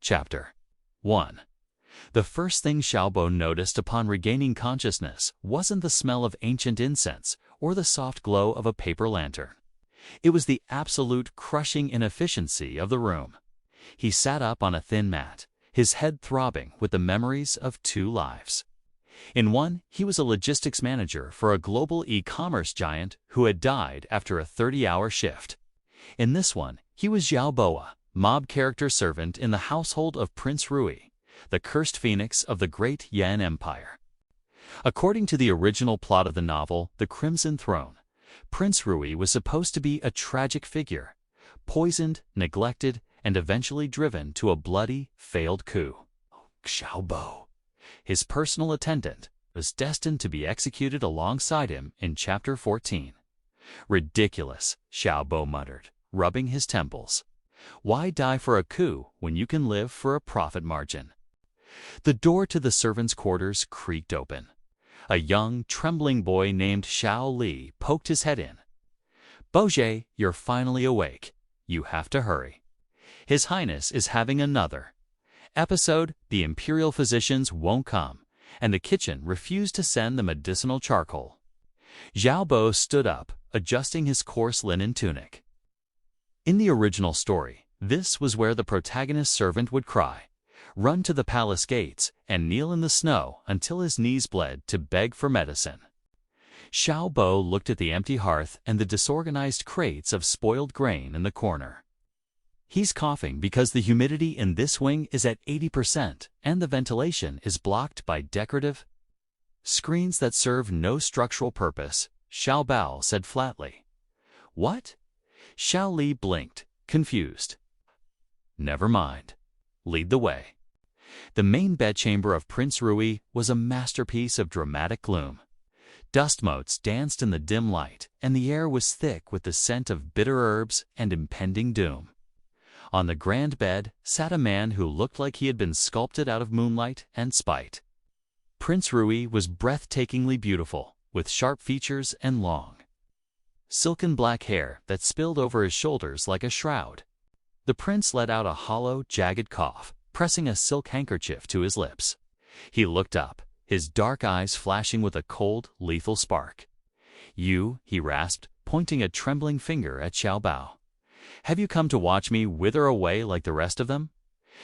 Chapter 1. The first thing Xiao Bao noticed upon regaining consciousness wasn't the smell of ancient incense or the soft glow of a paper lantern. It was the absolute crushing inefficiency of the room. He sat up on a thin mat, his head throbbing with the memories of 2 lives. In one, he was a logistics manager for a global e-commerce giant who had died after a 30-hour shift. In this one, he was Xiao Bao, mob character servant in the household of Prince Rui, the cursed phoenix of the great Yan Empire. According to the original plot of the novel, The Crimson Throne, Prince Rui was supposed to be a tragic figure, poisoned, neglected, and eventually driven to a bloody, failed coup. Xiao Bao, his personal attendant, was destined to be executed alongside him in Chapter 14. Ridiculous, Xiao Bao muttered, rubbing his temples. Why die for a coup when you can live for a profit margin? The door to the servants' quarters creaked open. A young, trembling boy named Xiao Li poked his head in. "Boje, you're finally awake. You have to hurry. His Highness is having another episode. The Imperial physicians won't come, and the kitchen refused to send the medicinal charcoal." Xiao Bao stood up, adjusting his coarse linen tunic. In the original story, this was where the protagonist's servant would cry, run to the palace gates, and kneel in the snow until his knees bled to beg for medicine. Xiao Bao looked at the empty hearth and the disorganized crates of spoiled grain in the corner. He's coughing because the humidity in this wing is at 80% and the ventilation is blocked by decorative screens that serve no structural purpose, Xiao Bao said flatly. What? Xiao Li blinked, confused. Never mind. Lead the way. The main bedchamber of Prince Rui was a masterpiece of dramatic gloom. Dust motes danced in the dim light, and the air was thick with the scent of bitter herbs and impending doom. On the grand bed sat a man who looked like he had been sculpted out of moonlight and spite. Prince Rui was breathtakingly beautiful, with sharp features and long, silken black hair that spilled over his shoulders like a shroud. The prince let out a hollow, jagged cough, pressing a silk handkerchief to his lips. He looked up, his dark eyes flashing with a cold, lethal spark. "You," he rasped, pointing a trembling finger at Xiao Bao. "Have you come to watch me wither away like the rest of them?"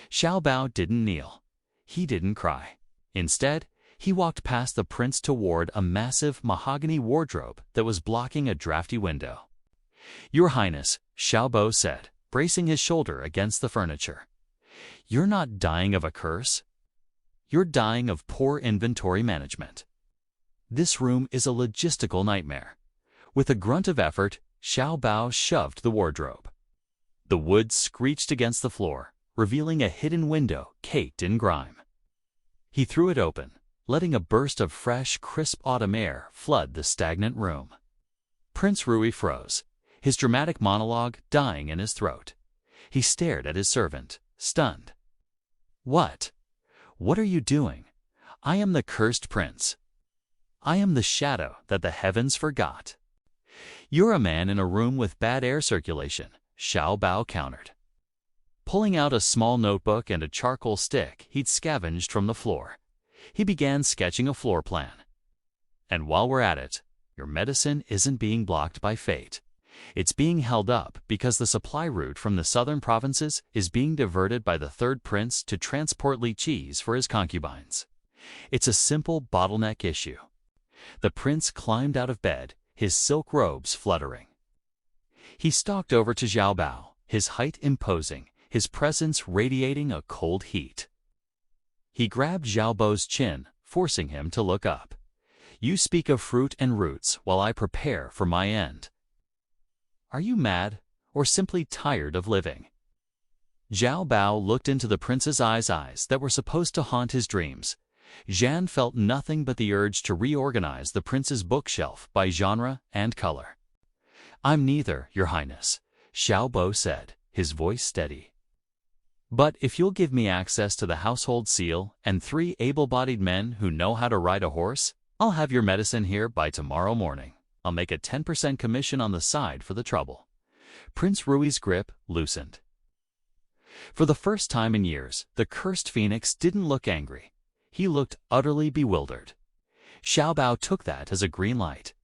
Xiao Bao didn't kneel. He didn't cry. Instead, he walked past the prince toward a massive mahogany wardrobe that was blocking a drafty window. "Your Highness," Xiao Bao said, bracing his shoulder against the furniture. "You're not dying of a curse. You're dying of poor inventory management. This room is a logistical nightmare." With a grunt of effort, Xiao Bao shoved the wardrobe. The wood screeched against the floor, revealing a hidden window caked in grime. He threw it open, letting a burst of fresh, crisp autumn air flood the stagnant room. Prince Rui froze, his dramatic monologue dying in his throat. He stared at his servant, stunned. "What? What are you doing? I am the cursed prince. I am the shadow that the heavens forgot." "You're a man in a room with bad air circulation," Xiao Bao countered. Pulling out a small notebook and a charcoal stick he'd scavenged from the floor, he began sketching a floor plan. "And while we're at it, your medicine isn't being blocked by fate. It's being held up because the supply route from the southern provinces is being diverted by the third prince to transport lychees for his concubines. It's a simple bottleneck issue." The prince climbed out of bed, his silk robes fluttering. He stalked over to Xiao Bao, his height imposing, his presence radiating a cold heat. He grabbed Xiao Bao's chin, forcing him to look up. "You speak of fruit and roots while I prepare for my end. Are you mad, or simply tired of living?" Xiao Bao looked into the prince's eyes that were supposed to haunt his dreams. Zhan felt nothing but the urge to reorganize the prince's bookshelf by genre and color. "I'm neither, Your Highness," Xiao Bao said, his voice steady. "But if you'll give me access to the household seal and 3 able-bodied men who know how to ride a horse, I'll have your medicine here by tomorrow morning. I'll make a 10% commission on the side for the trouble." Prince Rui's grip loosened. For the first time in years, the cursed phoenix didn't look angry. He looked utterly bewildered. Xiao Bao took that as a green light.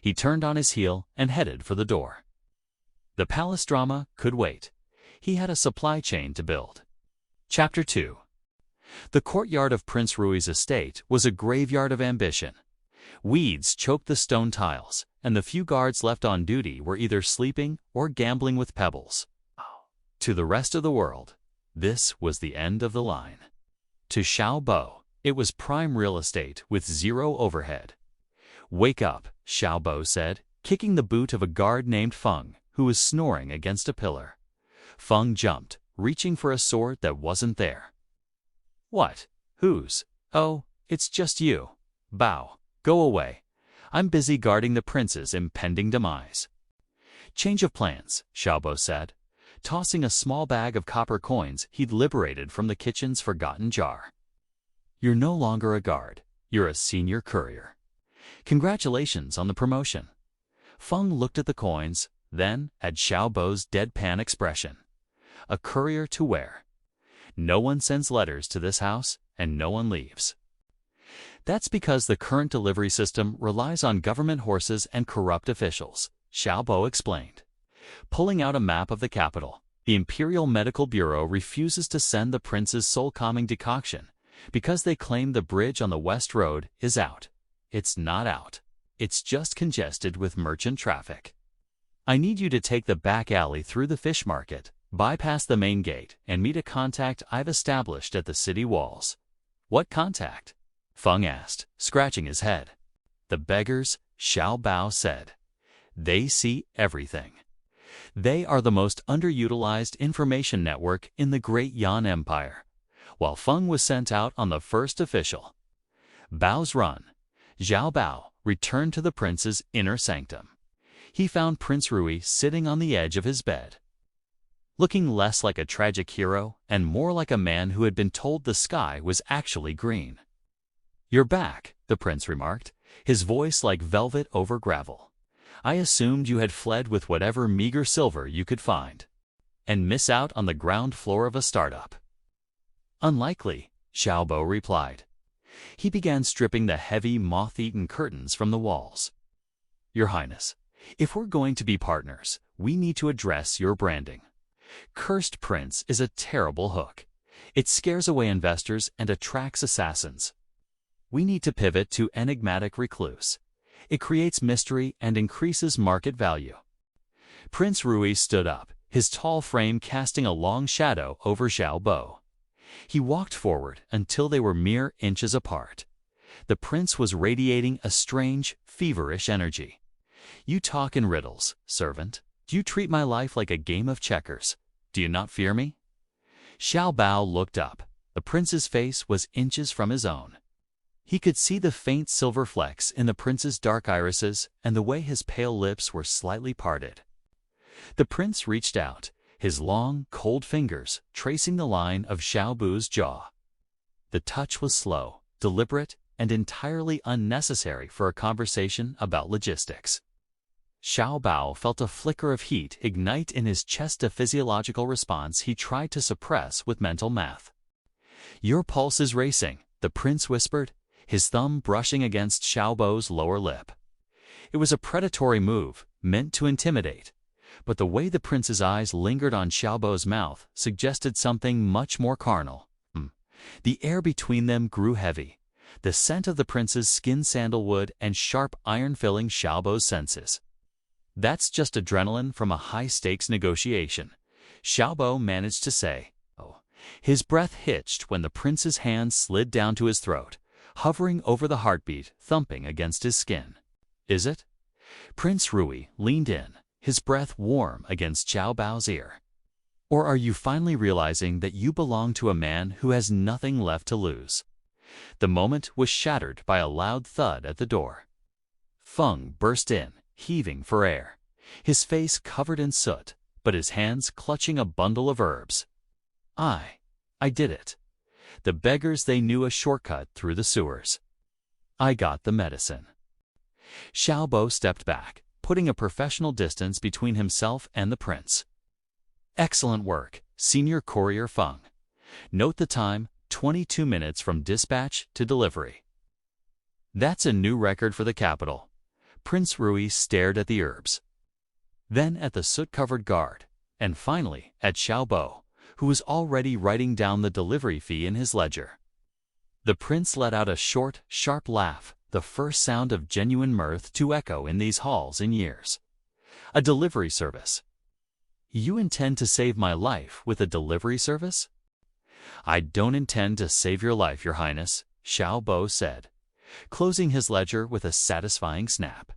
He turned on his heel and headed for the door. The palace drama could wait. He had a supply chain to build. Chapter 2. The courtyard of Prince Rui's estate was a graveyard of ambition. Weeds choked the stone tiles, and the few guards left on duty were either sleeping or gambling with pebbles. To the rest of the world, this was the end of the line. To Xiao Bao, it was prime real estate with zero overhead. "Wake up," Xiao Bao said, kicking the boot of a guard named Feng, who was snoring against a pillar. Feng jumped, reaching for a sword that wasn't there. "What? Whose? Oh, it's just you. Bao, go away. I'm busy guarding the prince's impending demise." "Change of plans," Xiao Bao said, tossing a small bag of copper coins he'd liberated from the kitchen's forgotten jar. "You're no longer a guard. You're a senior courier. Congratulations on the promotion." Feng looked at the coins, then at Xiao Bao's deadpan expression. "A courier to where? No one sends letters to this house, and no one leaves." "That's because the current delivery system relies on government horses and corrupt officials," Xiao Bao explained. Pulling out a map of the capital, the Imperial Medical Bureau refuses to send the prince's soul-calming decoction because they claim the bridge on the West Road is out. It's not out. It's just congested with merchant traffic. "I need you to take the back alley through the fish market, bypass the main gate, and meet a contact I've established at the city walls." "What contact?" Feng asked, scratching his head. "The beggars," Xiao Bao said. "They see everything. They are the most underutilized information network in the Great Yan Empire." While Feng was sent out on the first official Bao's run, Xiao Bao returned to the prince's inner sanctum. He found Prince Rui sitting on the edge of his bed, looking less like a tragic hero and more like a man who had been told the sky was actually green. "You're back," the prince remarked, his voice like velvet over gravel. "I assumed you had fled with whatever meager silver you could find, and miss out on the ground floor of a startup." "Unlikely," Xiao Bao replied. He began stripping the heavy, moth-eaten curtains from the walls. "Your Highness, if we're going to be partners, we need to address your branding. Cursed Prince is a terrible hook. It scares away investors and attracts assassins. We need to pivot to enigmatic recluse. It creates mystery and increases market value." Prince Rui stood up, his tall frame casting a long shadow over Xiao Bao. He walked forward until they were mere inches apart. The prince was radiating a strange, feverish energy. "You talk in riddles, servant. Do you treat my life like a game of checkers? Do you not fear me?" Xiao Bao looked up. The prince's face was inches from his own. He could see the faint silver flecks in the prince's dark irises and the way his pale lips were slightly parted. The prince reached out, his long, cold fingers tracing the line of Xiao Bao's jaw. The touch was slow, deliberate, and entirely unnecessary for a conversation about logistics. Xiao Bao felt a flicker of heat ignite in his chest, a physiological response he tried to suppress with mental math. "Your pulse is racing," the prince whispered, his thumb brushing against Xiao Bao's lower lip. It was a predatory move, meant to intimidate, but the way the prince's eyes lingered on Xiao Bao's mouth suggested something much more carnal. The air between them grew heavy, the scent of the prince's skin sandalwood and sharp iron filling Xiao Bao's senses. "That's just adrenaline from a high-stakes negotiation," Xiao Bao managed to say. His breath hitched when the prince's hand slid down to his throat, hovering over the heartbeat thumping against his skin. "Is it?" Prince Rui leaned in, his breath warm against Xiao Bao's ear. "Or are you finally realizing that you belong to a man who has nothing left to lose?" The moment was shattered by a loud thud at the door. Feng burst in, heaving for air, his face covered in soot, but his hands clutching a bundle of herbs. I did it. The beggars, they knew a shortcut through the sewers. I got the medicine." Xiao Bao stepped back, putting a professional distance between himself and the prince. "Excellent work," Senior Courier Feng. Note the time, 22 minutes from dispatch to delivery. That's a new record for the capital. Prince Rui stared at the herbs, then at the soot-covered guard, and finally at Xiao Bao, who was already writing down the delivery fee in his ledger. The prince let out a short, sharp laugh, the first sound of genuine mirth to echo in these halls in years. A delivery service. You intend to save my life with a delivery service? I don't intend to save your life, Your Highness, Xiao Bao said, closing his ledger with a satisfying snap.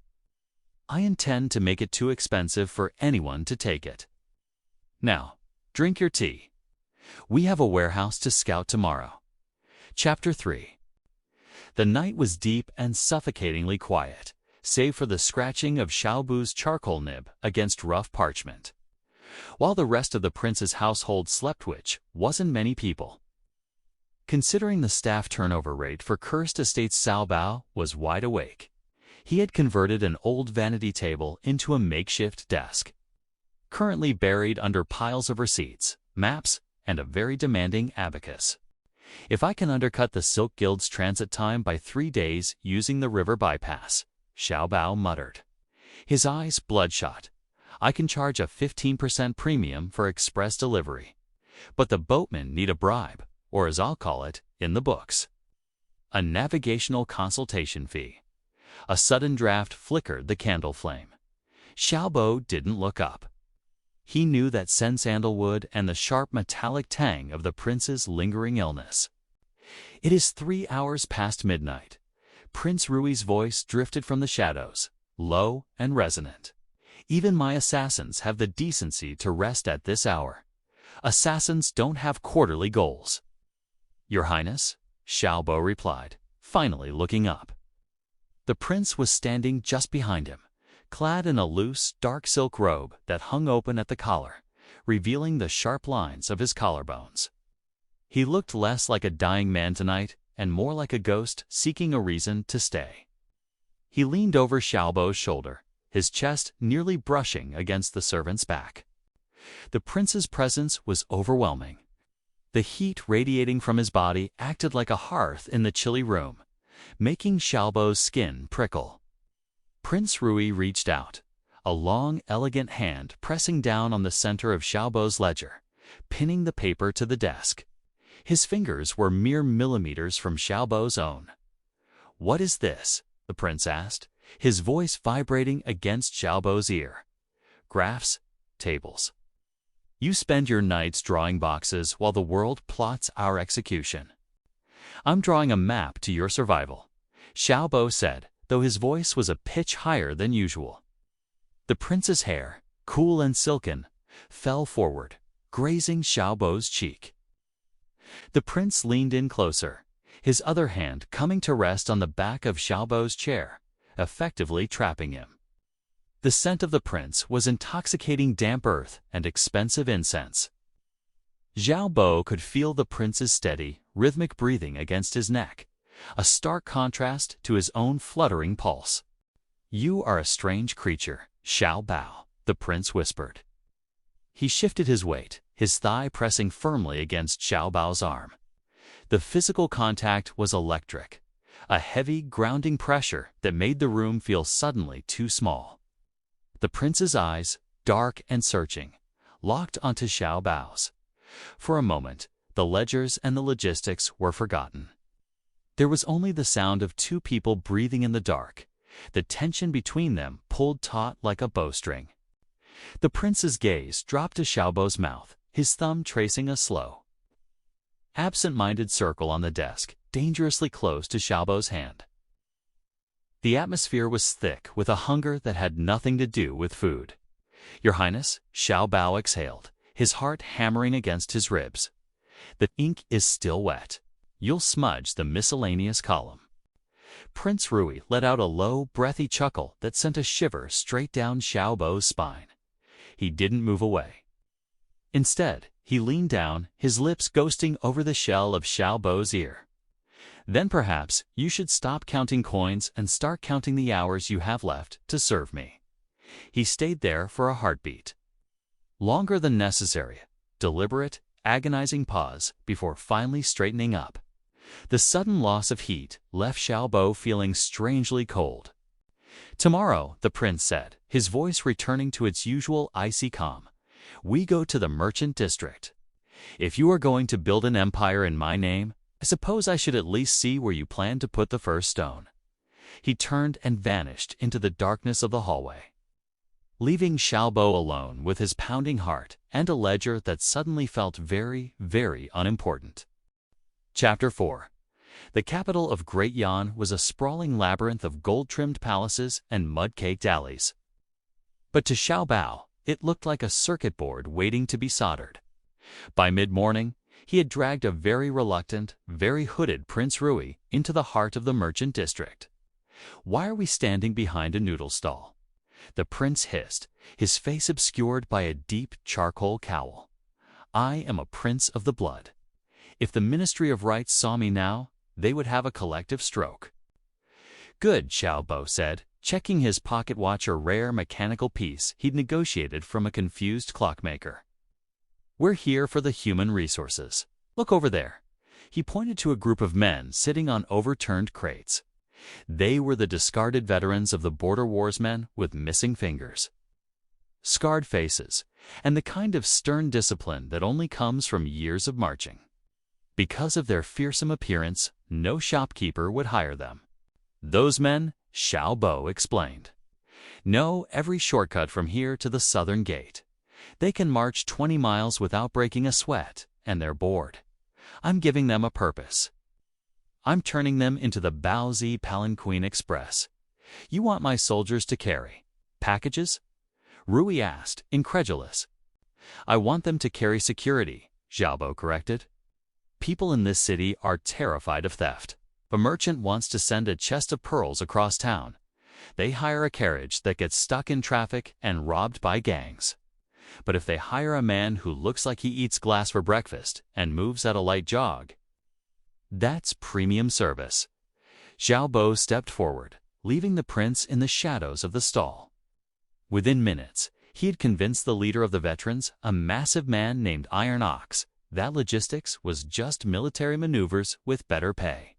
I intend to make it too expensive for anyone to take it. Now, drink your tea. We have a warehouse to scout tomorrow. Chapter 3. The night was deep and suffocatingly quiet, save for the scratching of Xiao Bao's charcoal nib against rough parchment. While the rest of the prince's household slept, which wasn't many people. Considering the staff turnover rate for cursed estates, Xiao Bao was wide awake. He had converted an old vanity table into a makeshift desk, currently buried under piles of receipts, maps, and a very demanding abacus. If I can undercut the Silk Guild's transit time by 3 days using the river bypass, Xiao Bao muttered, his eyes bloodshot, I can charge a 15% premium for express delivery. But the boatmen need a bribe, or as I'll call it, in the books, a navigational consultation fee. A sudden draft flickered the candle flame. Xiao Bao didn't look up. He knew that scent sandalwood and the sharp metallic tang of the prince's lingering illness. It is 3 hours past midnight. Prince Rui's voice drifted from the shadows, low and resonant. Even my assassins have the decency to rest at this hour. Assassins don't have quarterly goals. Your Highness, Xiao Bao replied, finally looking up. The prince was standing just behind him, clad in a loose, dark silk robe that hung open at the collar, revealing the sharp lines of his collarbones. He looked less like a dying man tonight and more like a ghost seeking a reason to stay. He leaned over Xiao Bao's shoulder, his chest nearly brushing against the servant's back. The prince's presence was overwhelming. The heat radiating from his body acted like a hearth in the chilly room, making Xiao Bao's skin prickle. Prince Rui reached out, a long, elegant hand pressing down on the center of Xiao Bao's ledger, pinning the paper to the desk. His fingers were mere millimeters from Xiao Bao's own. What is this? The prince asked, his voice vibrating against Xiao Bao's ear. Graphs, tables. You spend your nights drawing boxes while the world plots our execution. I'm drawing a map to your survival, Xiao Bao said, though his voice was a pitch higher than usual. The prince's hair, cool and silken, fell forward, grazing Xiao Bao's cheek. The prince leaned in closer, his other hand coming to rest on the back of Xiao Bao's chair, effectively trapping him. The scent of the prince was intoxicating damp earth and expensive incense. Xiao Bao could feel the prince's steady, rhythmic breathing against his neck, a stark contrast to his own fluttering pulse. You are a strange creature, Xiao Bao, the prince whispered. He shifted his weight, his thigh pressing firmly against Xiao Bao's arm. The physical contact was electric, a heavy, grounding pressure that made the room feel suddenly too small. The prince's eyes, dark and searching, locked onto Xiao Bao's. For a moment, the ledgers and the logistics were forgotten. There was only the sound of two people breathing in the dark, the tension between them pulled taut like a bowstring. The prince's gaze dropped to Xiao Bao's mouth, his thumb tracing a slow, absent-minded circle on the desk, dangerously close to Xiao Bao's hand. The atmosphere was thick with a hunger that had nothing to do with food. Your Highness, Xiao Bao exhaled, his heart hammering against his ribs. The ink is still wet. You'll smudge the miscellaneous column. Prince Rui let out a low, breathy chuckle that sent a shiver straight down Xiao Bao's spine. He didn't move away. Instead, he leaned down, his lips ghosting over the shell of Xiao Bao's ear. Then perhaps you should stop counting coins and start counting the hours you have left to serve me. He stayed there for a heartbeat. Longer than necessary, deliberate, agonizing pause before finally straightening up. The sudden loss of heat left Xiao Bao feeling strangely cold. "Tomorrow," the prince said, his voice returning to its usual icy calm, "we go to the merchant district. If you are going to build an empire in my name, I suppose I should at least see where you plan to put the first stone." He turned and vanished into the darkness of the hallway, leaving Xiao Bao alone with his pounding heart and a ledger that suddenly felt very, very unimportant. Chapter 4. The capital of Great Yan was a sprawling labyrinth of gold-trimmed palaces and mud-caked alleys. But to Xiao Bao, it looked like a circuit board waiting to be soldered. By mid-morning, he had dragged a very reluctant, very hooded Prince Rui into the heart of the merchant district. "Why are we standing behind a noodle stall?" the prince hissed, his face obscured by a deep charcoal cowl. "I am a prince of the blood. If the Ministry of Rights saw me now, they would have a collective stroke." "Good," Xiao Bao said, checking his pocket watch, a rare mechanical piece he'd negotiated from a confused clockmaker. "We're here for the human resources. Look over there." He pointed to a group of men sitting on overturned crates. They were the discarded veterans of the border wars, men with missing fingers, scarred faces, and the kind of stern discipline that only comes from years of marching. Because of their fearsome appearance, no shopkeeper would hire them. "Those men," Xiao Bao explained, "know every shortcut from here to the southern gate. They can march 20 miles without breaking a sweat, and they're bored. I'm giving them a purpose. I'm turning them into the Baozi Palanquin Express. You want my soldiers to carry packages?" Rui asked, incredulous. "I want them to carry security," Xiao Bao corrected. "People in this city are terrified of theft. A merchant wants to send a chest of pearls across town. They hire a carriage that gets stuck in traffic and robbed by gangs. But if they hire a man who looks like he eats glass for breakfast and moves at a light jog, that's premium service." Xiao Bao stepped forward, leaving the prince in the shadows of the stall. Within minutes, he had convinced the leader of the veterans, a massive man named Iron Ox, that logistics was just military maneuvers with better pay.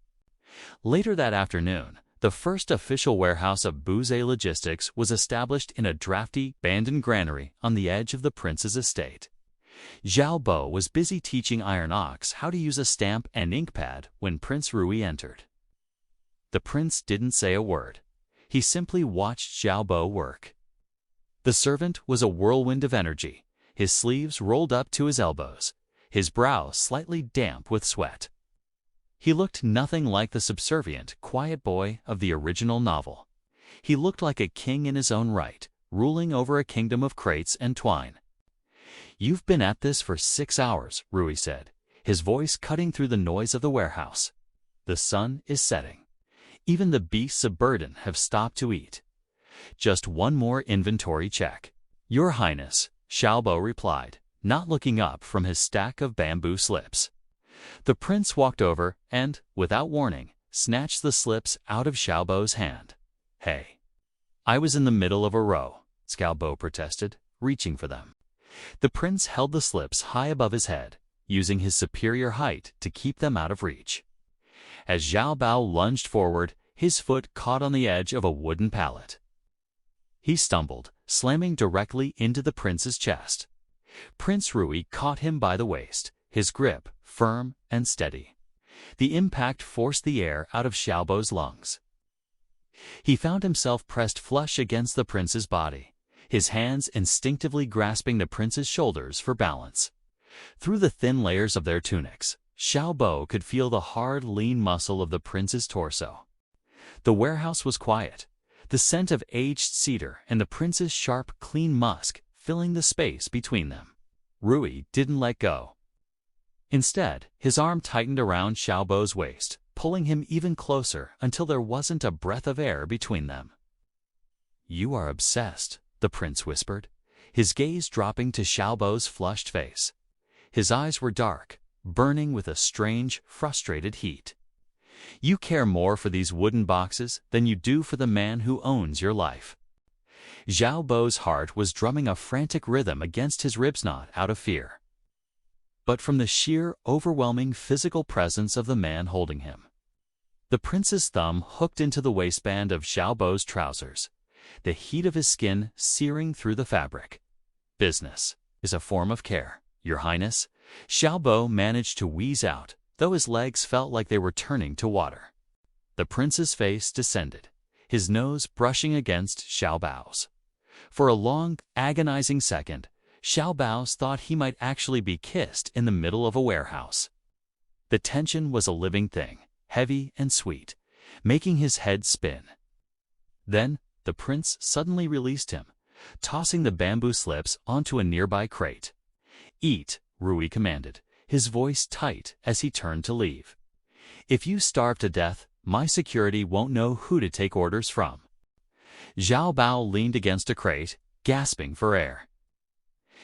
Later that afternoon, the first official warehouse of Bouze Logistics was established in a drafty, abandoned granary on the edge of the prince's estate. Xiao Bao was busy teaching Iron Ox how to use a stamp and ink pad when Prince Rui entered. The prince didn't say a word. He simply watched Xiao Bao work. The servant was a whirlwind of energy, his sleeves rolled up to his elbows, his brow slightly damp with sweat. He looked nothing like the subservient, quiet boy of the original novel. He looked like a king in his own right, ruling over a kingdom of crates and twine. "You've been at this for 6 hours, Rui said, his voice cutting through the noise of the warehouse. "The sun is setting. Even the beasts of burden have stopped to eat. Just one more inventory check." "Your Highness," Xiao Bao replied, not looking up from his stack of bamboo slips. The prince walked over and, without warning, snatched the slips out of Xiao Bao's hand. "Hey, I was in the middle of a row," Xiao Bao protested, reaching for them. The prince held the slips high above his head, using his superior height to keep them out of reach. As Xiao Bao lunged forward, his foot caught on the edge of a wooden pallet. He stumbled, slamming directly into the prince's chest. Prince Rui caught him by the waist, his grip firm and steady. The impact forced the air out of Xiao Bao's lungs. He found himself pressed flush against the prince's body, his hands instinctively grasping the prince's shoulders for balance. Through the thin layers of their tunics, Xiao Bao could feel the hard, lean muscle of the prince's torso. The warehouse was quiet, the scent of aged cedar and the prince's sharp, clean musk filling the space between them. Rui didn't let go. Instead, his arm tightened around Xiao Bao's waist, pulling him even closer until there wasn't a breath of air between them. "You are obsessed," the prince whispered, his gaze dropping to Xiao Bao's flushed face. His eyes were dark, burning with a strange, frustrated heat. "You care more for these wooden boxes than you do for the man who owns your life." Xiao Bao's heart was drumming a frantic rhythm against his ribs, not out of fear. but from the sheer, overwhelming physical presence of the man holding him. The prince's thumb hooked into the waistband of Xiao Bao's trousers, the heat of his skin searing through the fabric. "Business is a form of care, Your Highness," Xiao Bao managed to wheeze out, though his legs felt like they were turning to water. The prince's face descended, his nose brushing against Xiao Bao's. For a long, agonizing second, Xiao Bao thought he might actually be kissed in the middle of a warehouse. The tension was a living thing, heavy and sweet, making his head spin. Then, the prince suddenly released him, tossing the bamboo slips onto a nearby crate. "Eat," Rui commanded, his voice tight as he turned to leave. "If you starve to death, my security won't know who to take orders from." Xiao Bao leaned against a crate, gasping for air.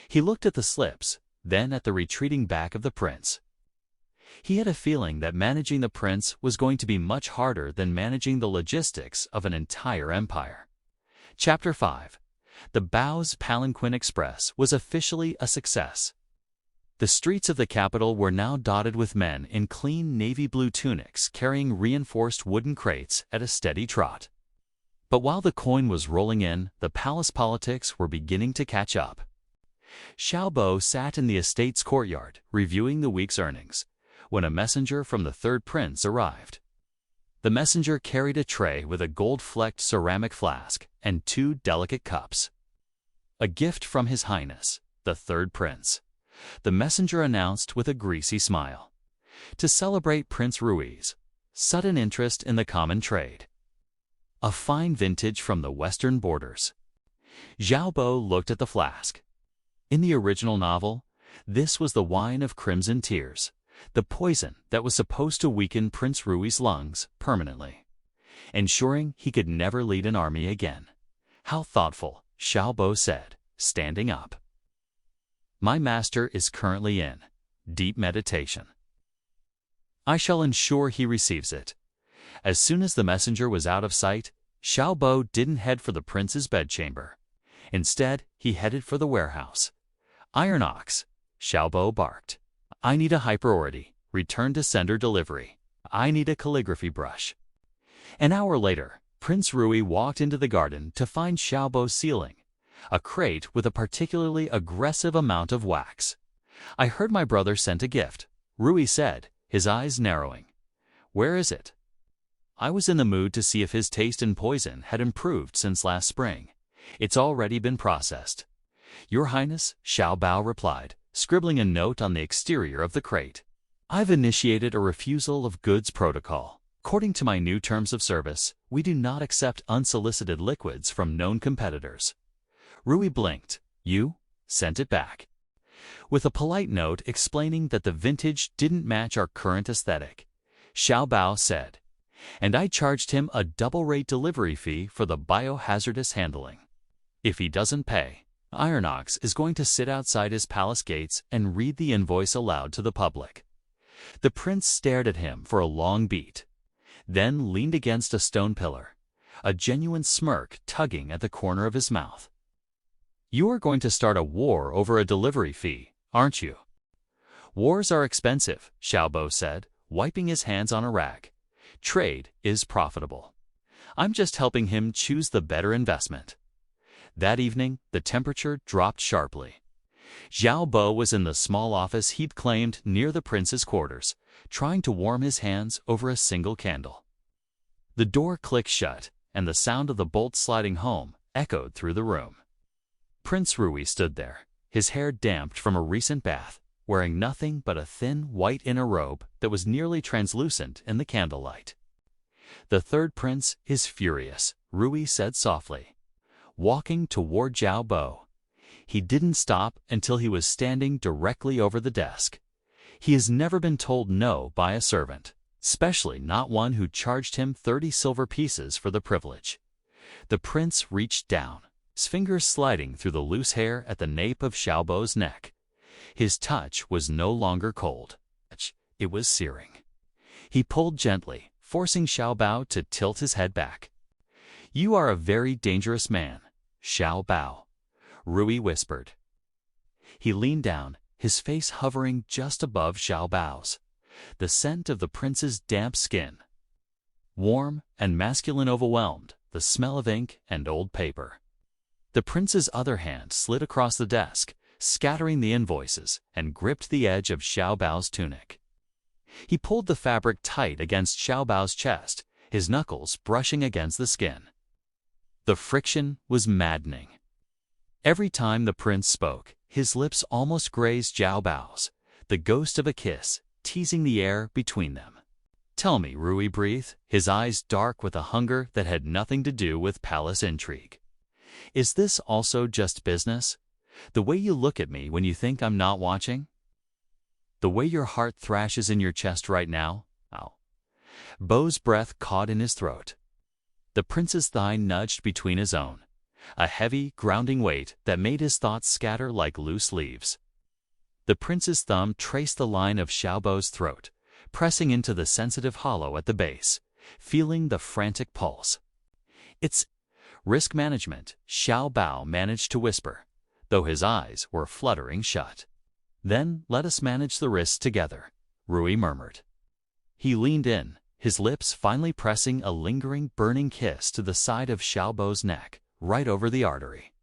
He looked at the slips, then at the retreating back of the prince. He had a feeling that managing the prince was going to be much harder than managing the logistics of an entire empire. Chapter 5. The Bao's Palanquin Express was officially a success. The streets of the capital were now dotted with men in clean navy blue tunics carrying reinforced wooden crates at a steady trot. But while the coin was rolling in, the palace politics were beginning to catch up. Xiao Bao sat in the estate's courtyard, reviewing the week's earnings, when a messenger from the third prince arrived. The messenger carried a tray with a gold-flecked ceramic flask and 2 delicate cups. "A gift from His Highness, the third prince," the messenger announced with a greasy smile, "to celebrate Prince Rui's sudden interest in the common trade. A fine vintage from the western borders." Xiao Bao looked at the flask. In the original novel, this was the wine of crimson tears, the poison that was supposed to weaken Prince Rui's lungs permanently, ensuring he could never lead an army again. "How thoughtful," Xiao Bao said, standing up. "My master is currently in deep meditation. I shall ensure he receives it." As soon as the messenger was out of sight, Xiao Bao didn't head for the prince's bedchamber. Instead, he headed for the warehouse. "Iron Ox," Xiao Bao barked. "I need a high priority, return to sender delivery. I need a calligraphy brush." An hour later, Prince Rui walked into the garden to find Xiao Bao sealing a crate with a particularly aggressive amount of wax. "I heard my brother sent a gift," Rui said, his eyes narrowing. "Where is it?" "I was in the mood to see if his taste in poison had improved since last spring. It's already been processed." "Your Highness," Xiao Bao replied, scribbling a note on the exterior of the crate. "I've initiated a refusal of goods protocol. According to my new terms of service, we do not accept unsolicited liquids from known competitors." Rui blinked. "You sent it back?" With a polite note explaining that the vintage didn't match our current aesthetic, Xiao Bao said, "And I charged him a double-rate delivery fee for the biohazardous handling. If he doesn't pay, Iron Ox is going to sit outside his palace gates and read the invoice aloud to the public." The prince stared at him for a long beat, then leaned against a stone pillar, a genuine smirk tugging at the corner of his mouth. "You are going to start a war over a delivery fee, aren't you?" "Wars are expensive," Xiao Bao said, wiping his hands on a rag. "Trade is profitable. I'm just helping him choose the better investment." That evening, the temperature dropped sharply. Xiao Bao was in the small office he'd claimed near the prince's quarters, trying to warm his hands over a single candle. The door clicked shut, and the sound of the bolt sliding home echoed through the room. Prince Rui stood there, his hair damped from a recent bath, wearing nothing but a thin white inner robe that was nearly translucent in the candlelight. "The third prince is furious," Rui said softly, walking toward Xiao Bao. He didn't stop until he was standing directly over the desk. He has never been told no by a servant, especially not one who charged him 30 silver pieces for the privilege. The prince reached down, his fingers sliding through the loose hair at the nape of Xiao Bao's neck. His touch was no longer cold. It was searing. He pulled gently, forcing Xiao Bao to tilt his head back. "You are a very dangerous man, Xiao Bao," Rui whispered. He leaned down, his face hovering just above Xiao Bao's. The scent of the prince's damp skin. Warm and masculine, overwhelmed, the smell of ink and old paper. The prince's other hand slid across the desk, scattering the invoices, and gripped the edge of Xiao Bao's tunic. He pulled the fabric tight against Xiao Bao's chest, his knuckles brushing against the skin. The friction was maddening. Every time the prince spoke, his lips almost grazed Xiao Bao's, the ghost of a kiss, teasing the air between them. "Tell me," Rui breathed, his eyes dark with a hunger that had nothing to do with palace intrigue. "Is this also just business? The way you look at me when you think I'm not watching? The way your heart thrashes in your chest right now?" Ow. Beau's breath caught in his throat. The prince's thigh nudged between his own, a heavy, grounding weight that made his thoughts scatter like loose leaves. The prince's thumb traced the line of Xiao Bao's throat, pressing into the sensitive hollow at the base, feeling the frantic pulse. "It's risk management," Xiao Bao managed to whisper, though his eyes were fluttering shut. "Then let us manage the risks together," Rui murmured. He leaned in, his lips finally pressing a lingering, burning kiss to the side of Xiao Bao's neck, right over the artery.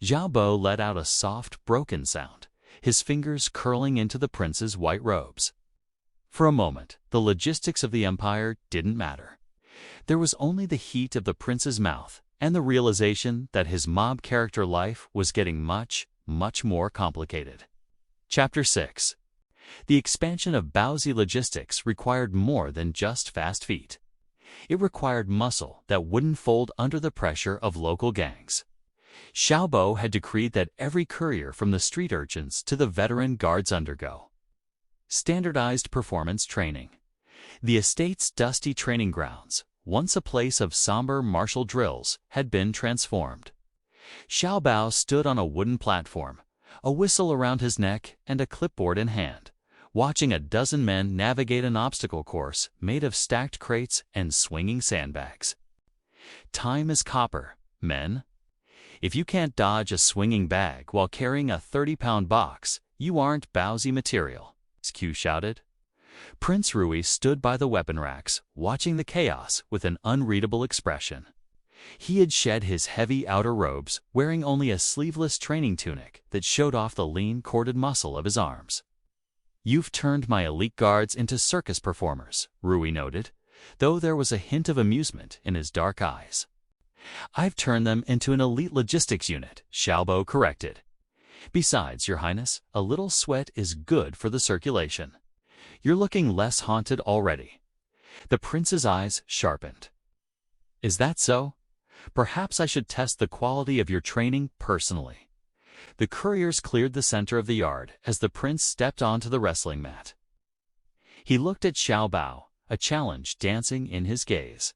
Xiao Bao let out a soft, broken sound, his fingers curling into the prince's white robes. For a moment, the logistics of the empire didn't matter. There was only the heat of the prince's mouth and the realization that his mob character life was getting much, much more complicated. Chapter 6. The expansion of Baozi logistics required more than just fast feet. It required muscle that wouldn't fold under the pressure of local gangs. Xiao Bao had decreed that every courier from the street urchins to the veteran guards undergo standardized performance training. The estate's dusty training grounds, once a place of somber martial drills, had been transformed. Xiao Bao stood on a wooden platform, a whistle around his neck and a clipboard in hand, watching a dozen men navigate an obstacle course made of stacked crates and swinging sandbags. "Time is copper, men. If you can't dodge a swinging bag while carrying a 30-pound box, you aren't Baozi material," Q shouted. Prince Rui stood by the weapon racks, watching the chaos with an unreadable expression. He had shed his heavy outer robes, wearing only a sleeveless training tunic that showed off the lean, corded muscle of his arms. "You've turned my elite guards into circus performers," Rui noted, though there was a hint of amusement in his dark eyes. "I've turned them into an elite logistics unit," Xiao Bao corrected. "Besides, Your Highness, a little sweat is good for the circulation. You're looking less haunted already." The prince's eyes sharpened. "Is that so? Perhaps I should test the quality of your training personally." The couriers cleared the center of the yard as the prince stepped onto the wrestling mat. He looked at Xiao Bao, a challenge dancing in his gaze.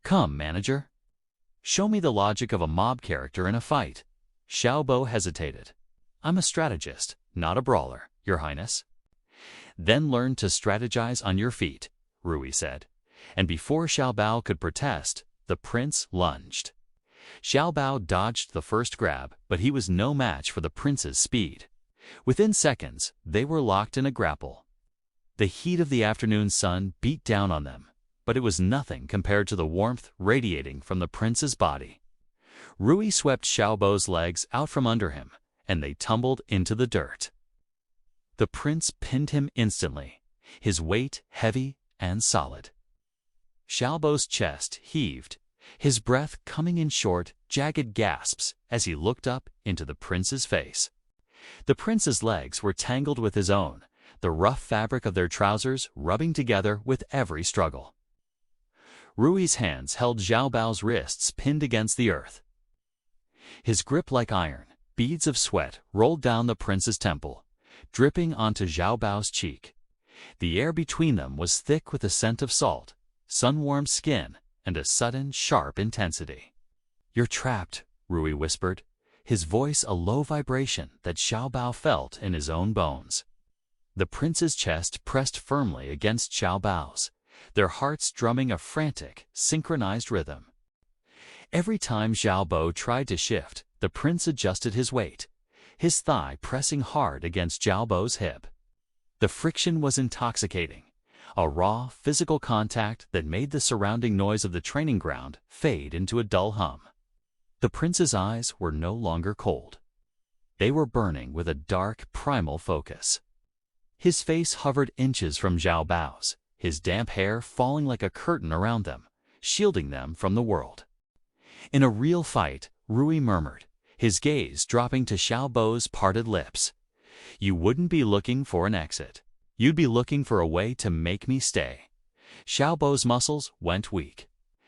"Come, manager. Show me the logic of a mob character in a fight." Xiao Bao hesitated. "I'm a strategist, not a brawler, Your Highness." "Then learn to strategize on your feet," Rui said, and before Xiao Bao could protest, the prince lunged. Xiao Bao dodged the first grab, but he was no match for the prince's speed. Within seconds, they were locked in a grapple. The heat of the afternoon sun beat down on them, but it was nothing compared to the warmth radiating from the prince's body. Rui swept Xiao Bao's legs out from under him, and they tumbled into the dirt. The prince pinned him instantly, his weight heavy and solid. Xiao Bao's chest heaved, his breath coming in short, jagged gasps as he looked up into the prince's face. The prince's legs were tangled with his own, the rough fabric of their trousers rubbing together with every struggle. Rui's hands held Xiao Bao's wrists pinned against the earth. His grip like iron, beads of sweat rolled down the prince's temple, dripping onto Xiao Bao's cheek. The air between them was thick with the scent of salt, sun-warmed skin, and a sudden, sharp intensity. "You're trapped," Rui whispered, his voice a low vibration that Xiao Bao felt in his own bones. The prince's chest pressed firmly against Xiao Bao's, their hearts drumming a frantic, synchronized rhythm. Every time Xiao Bao tried to shift, the prince adjusted his weight, his thigh pressing hard against Xiao Bao's hip. The friction was intoxicating, a raw physical contact that made the surrounding noise of the training ground fade into a dull hum. The prince's eyes were no longer cold. They were burning with a dark, primal focus. His face hovered inches from Xiao Bao's, his damp hair falling like a curtain around them, shielding them from the world. In a real fight, Rui murmured, his gaze dropping to Xiao Bao's parted lips. You wouldn't be looking for an exit. You'd be looking for a way to make me stay. Xiao Bao's muscles went weak,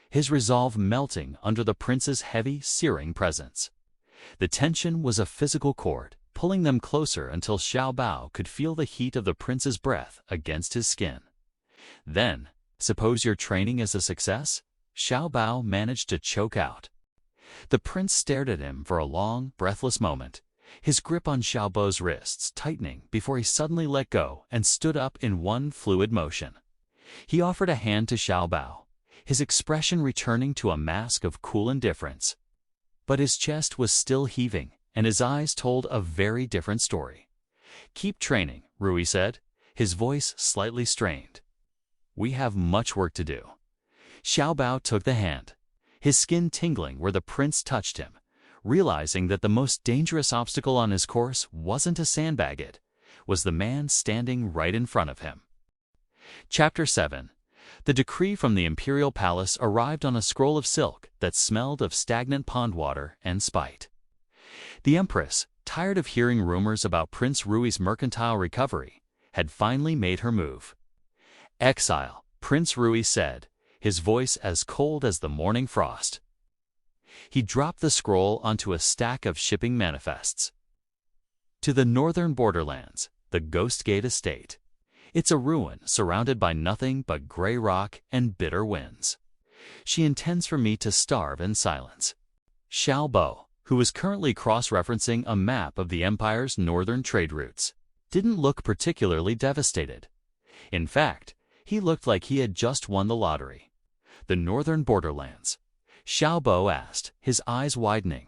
his resolve melting under the prince's heavy, searing presence. The tension was a physical cord, pulling them closer until Xiao Bao could feel the heat of the prince's breath against his skin. Then, suppose your training is a success? Xiao Bao managed to choke out. The prince stared at him for a long, breathless moment, his grip on Xiao Bao's wrists tightening before he suddenly let go and stood up in one fluid motion. He offered a hand to Xiao Bao, his expression returning to a mask of cool indifference. But his chest was still heaving, and his eyes told a very different story. Keep training, Rui said, his voice slightly strained. We have much work to do. Xiao Bao took the hand, his skin tingling where the prince touched him, realizing that the most dangerous obstacle on his course wasn't to sandbag it, was the man standing right in front of him. Chapter 7. The decree from the Imperial Palace arrived on a scroll of silk that smelled of stagnant pond water and spite. The Empress, tired of hearing rumors about Prince Rui's mercantile recovery, had finally made her move. Exile, Prince Rui said, his voice as cold as the morning frost. He dropped the scroll onto a stack of shipping manifests. To the northern borderlands, the Ghost Gate Estate. It's a ruin surrounded by nothing but gray rock and bitter winds. She intends for me to starve in silence. Xiao Bao, who was currently cross-referencing a map of the Empire's northern trade routes, didn't look particularly devastated. In fact, he looked like he had just won the lottery. The northern borderlands? Xiao Bao asked, his eyes widening.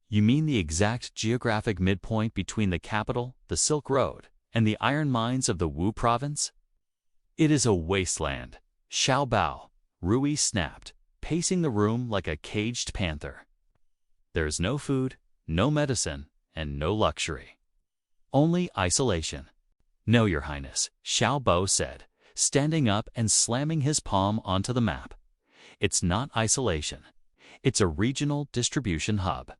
You mean the exact geographic midpoint between the capital, the Silk Road, and the iron mines of the Wu province? It is a wasteland. Xiao Bao, Rui snapped, pacing the room like a caged panther. There's no food, no medicine, and no luxury. Only isolation. No, Your Highness, Xiao Bao said, standing up and slamming his palm onto the map. It's not isolation. It's a regional distribution hub.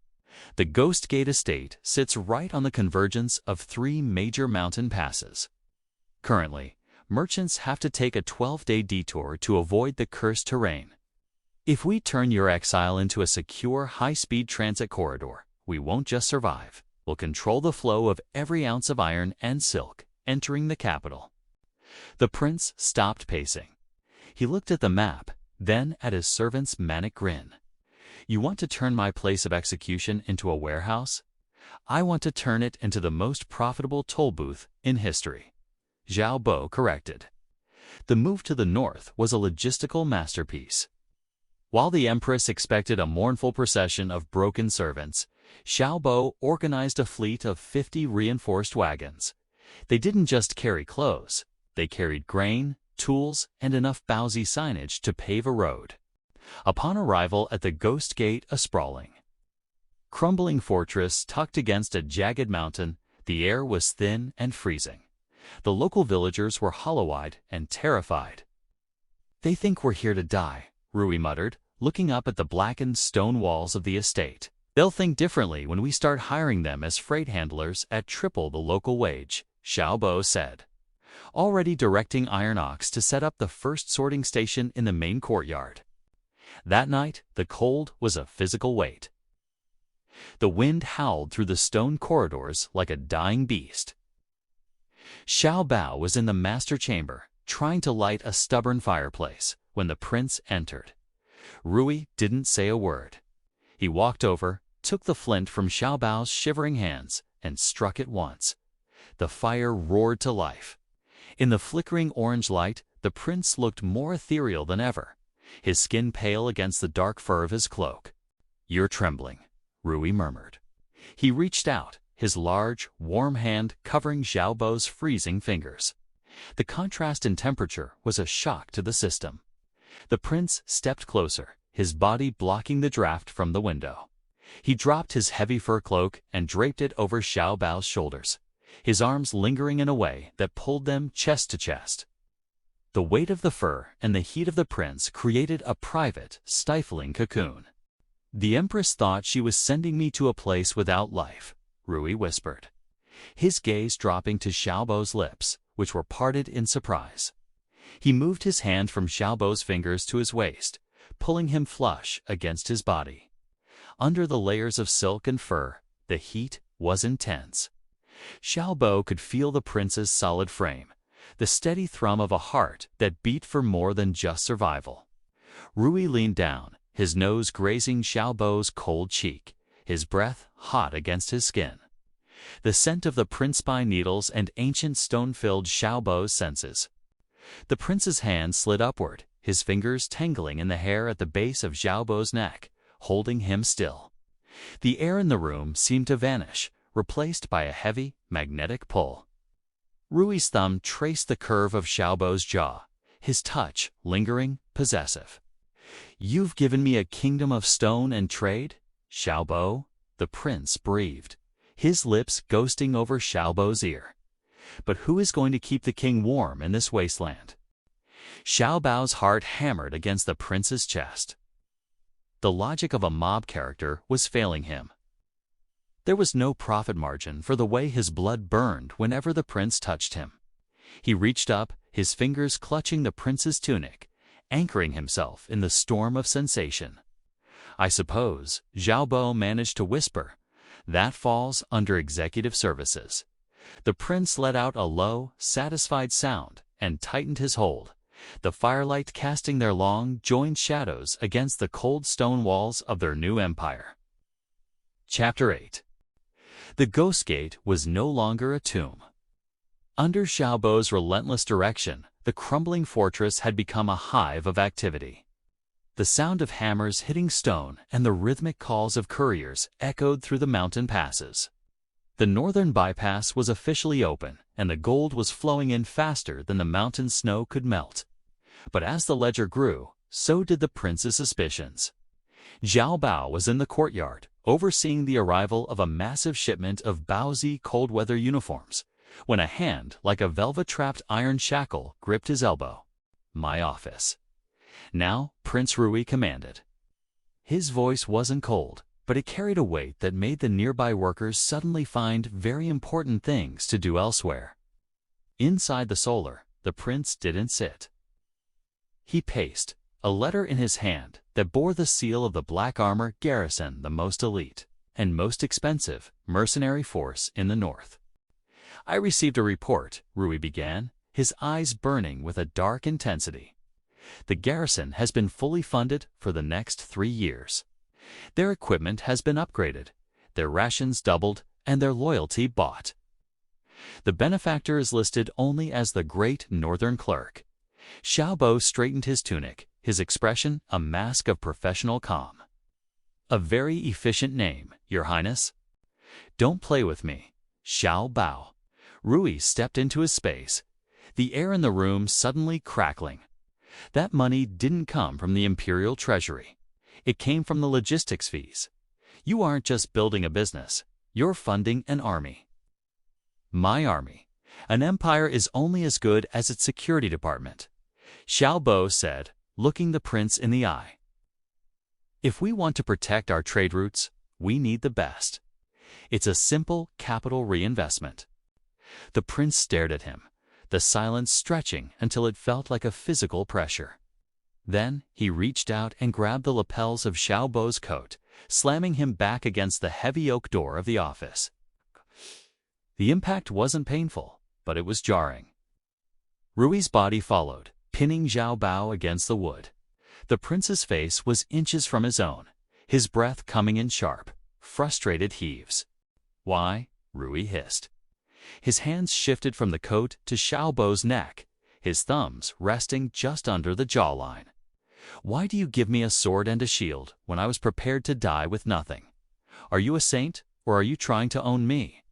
The Ghost Gate Estate sits right on the convergence of 3 major mountain passes. Currently, merchants have to take a 12-day detour to avoid the cursed terrain. If we turn your exile into a secure, high-speed transit corridor, we won't just survive. We'll control the flow of every ounce of iron and silk entering the capital. The prince stopped pacing. He looked at the map, then at his servant's manic grin. You want to turn my place of execution into a warehouse? I want to turn it into the most profitable toll booth in history. Xiao Bao corrected. The move to the north was a logistical masterpiece. While the Empress expected a mournful procession of broken servants, Xiao Bao organized a fleet of 50 reinforced wagons. They didn't just carry clothes, they carried grain, tools, and enough Baozi signage to pave a road. Upon arrival at the Ghost Gate, a sprawling, crumbling fortress tucked against a jagged mountain, the air was thin and freezing. The local villagers were hollow-eyed and terrified. They think we're here to die, Rui muttered, looking up at the blackened stone walls of the estate. They'll think differently when we start hiring them as freight handlers at triple the local wage, Xiao Bao said, already directing Iron Ox to set up the first sorting station in the main courtyard. That night, the cold was a physical weight. The wind howled through the stone corridors like a dying beast. Xiao Bao was in the master chamber, trying to light a stubborn fireplace, when the prince entered. Rui didn't say a word. He walked over, took the flint from Xiao Bao's shivering hands, and struck it once. The fire roared to life. In the flickering orange light, the prince looked more ethereal than ever, his skin pale against the dark fur of his cloak. You're trembling, Rui murmured. He reached out, his large, warm hand covering Xiao Bao's freezing fingers. The contrast in temperature was a shock to the system. The prince stepped closer, his body blocking the draft from the window. He dropped his heavy fur cloak and draped it over Xiao Bao's shoulders, his arms lingering in a way that pulled them chest to chest. The weight of the fur and the heat of the prince created a private, stifling cocoon. "The Empress thought she was sending me to a place without life," Rui whispered, his gaze dropping to Xiao Bao's lips, which were parted in surprise. He moved his hand from Xiao Bao's fingers to his waist, pulling him flush against his body. Under the layers of silk and fur, the heat was intense. Xiao Bao could feel the prince's solid frame, the steady thrum of a heart that beat for more than just survival. Rui leaned down, his nose grazing Xiao Bao's cold cheek, his breath hot against his skin. The scent of the prince pine needles and ancient stone filled Xiao Bao's senses. The prince's hand slid upward, his fingers tangling in the hair at the base of Xiao Bao's neck, holding him still. The air in the room seemed to vanish, replaced by a heavy, magnetic pull. Rui's thumb traced the curve of Xiao Bao's jaw, his touch lingering, possessive. "You've given me a kingdom of stone and trade, Xiao Bao," the prince breathed, his lips ghosting over Xiao Bao's ear. "But who is going to keep the king warm in this wasteland?" Xiao Bao's heart hammered against the prince's chest. The logic of a mob character was failing him. There was no profit margin for the way his blood burned whenever the prince touched him. He reached up, his fingers clutching the prince's tunic, anchoring himself in the storm of sensation. "I suppose," Xiao Bao managed to whisper, "that falls under executive services." The prince let out a low, satisfied sound and tightened his hold, the firelight casting their long, joined shadows against the cold stone walls of their new empire. Chapter 8. The Ghost Gate was no longer a tomb. Under Xiao Bao's relentless direction, the crumbling fortress had become a hive of activity. The sound of hammers hitting stone and the rhythmic calls of couriers echoed through the mountain passes. The northern bypass was officially open, and the gold was flowing in faster than the mountain snow could melt. But as the ledger grew, so did the prince's suspicions. Xiao Bao was in the courtyard, overseeing the arrival of a massive shipment of Baozi cold-weather uniforms, when a hand like a velvet-trapped iron shackle gripped his elbow. "My office." Now Prince Rui commanded. His voice wasn't cold, but it carried a weight that made the nearby workers suddenly find very important things to do elsewhere. Inside the solar, the prince didn't sit. He paced, a letter in his hand that bore the seal of the Black Armor Garrison, the most elite and most expensive mercenary force in the north. "I received a report," Rui began, his eyes burning with a dark intensity. "The garrison has been fully funded for the next 3 years. Their equipment has been upgraded, their rations doubled, and their loyalty bought. The benefactor is listed only as the Great Northern Clerk." Xiao Bao straightened his tunic, his expression a mask of professional calm. "A very efficient name, Your Highness." "Don't play with me, Xiao Bao." Rui stepped into his space, the air in the room suddenly crackling. That money didn't come from the Imperial treasury. It came from the logistics fees. You aren't just building a business, you're funding an army. "My army. An empire is only as good as its security department," Xiao Bao said, looking the prince in the eye. "If we want to protect our trade routes, we need the best. It's a simple capital reinvestment." The prince stared at him, the silence stretching until it felt like a physical pressure. Then he reached out and grabbed the lapels of Xiao Bao's coat, slamming him back against the heavy oak door of the office. The impact wasn't painful, but it was jarring. Rui's body followed, pinning Xiao Bao against the wood. The prince's face was inches from his own, his breath coming in sharp, frustrated heaves. "Why?" Rui hissed. His hands shifted from the coat to Xiao Bao's neck, his thumbs resting just under the jawline. "Why do you give me a sword and a shield when I was prepared to die with nothing? Are you a saint, or are you trying to own me?"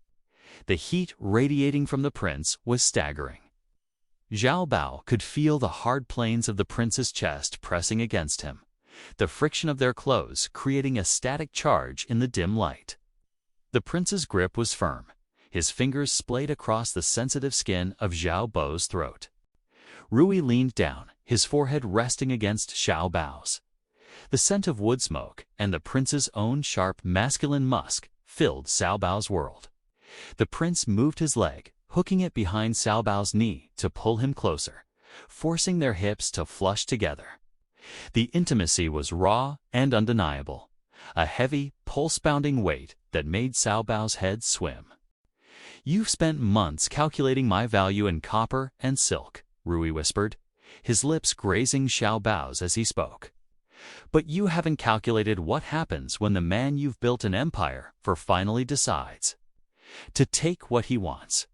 The heat radiating from the prince was staggering. Xiao Bao could feel the hard planes of the prince's chest pressing against him, the friction of their clothes creating a static charge in the dim light. The prince's grip was firm, his fingers splayed across the sensitive skin of Xiao Bao's throat. Rui leaned down, his forehead resting against Xiao Bao's. The scent of wood smoke and the prince's own sharp masculine musk filled Xiao Bao's world. The prince moved his leg, hooking it behind Xiao Bao's knee to pull him closer, forcing their hips to flush together. The intimacy was raw and undeniable, a heavy, pulse-pounding weight that made Xiao Bao's head swim. "You've spent months calculating my value in copper and silk," Rui whispered, his lips grazing Xiao Bao's as he spoke. "But you haven't calculated what happens when the man you've built an empire for finally decides to take what he wants."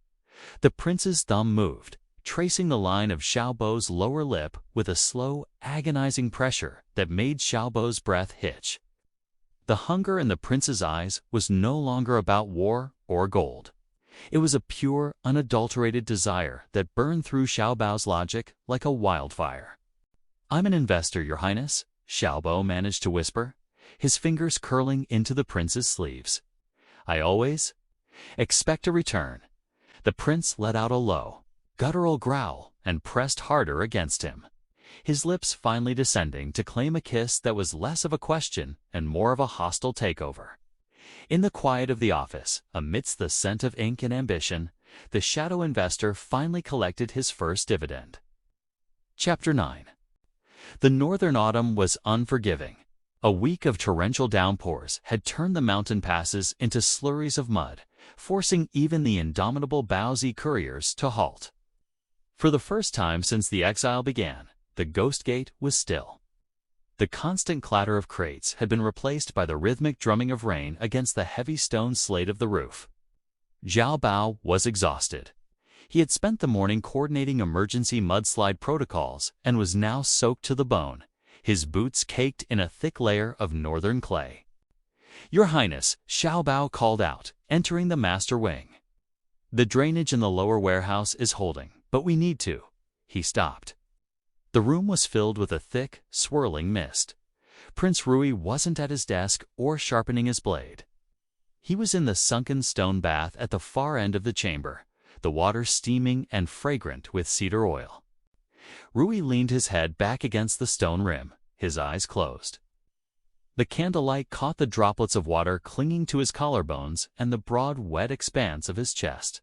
The prince's thumb moved, tracing the line of Xiao Bao's lower lip with a slow, agonizing pressure that made Xiao Bao's breath hitch. The hunger in the prince's eyes was no longer about war or gold. It was a pure, unadulterated desire that burned through Xiao Bao's logic like a wildfire. "I'm an investor, Your Highness," Xiao Bao managed to whisper, his fingers curling into the prince's sleeves. "I always expect a return." The prince let out a low, guttural growl and pressed harder against him, his lips finally descending to claim a kiss that was less of a question and more of a hostile takeover. In the quiet of the office, amidst the scent of ink and ambition, the shadow investor finally collected his first dividend. Chapter 9. The northern autumn was unforgiving. A week of torrential downpours had turned the mountain passes into slurries of mud, forcing even the indomitable Baozi couriers to halt. For the first time since the exile began, the Ghost Gate was still. The constant clatter of crates had been replaced by the rhythmic drumming of rain against the heavy stone slate of the roof. Xiao Bao was exhausted. He had spent the morning coordinating emergency mudslide protocols and was now soaked to the bone, his boots caked in a thick layer of northern clay. "Your Highness," Xiao Bao called out, entering the master wing. "The drainage in the lower warehouse is holding, but we need to." He stopped. The room was filled with a thick, swirling mist. Prince Rui wasn't at his desk or sharpening his blade. He was in the sunken stone bath at the far end of the chamber, the water steaming and fragrant with cedar oil. Rui leaned his head back against the stone rim, his eyes closed. The candlelight caught the droplets of water clinging to his collarbones and the broad, wet expanse of his chest.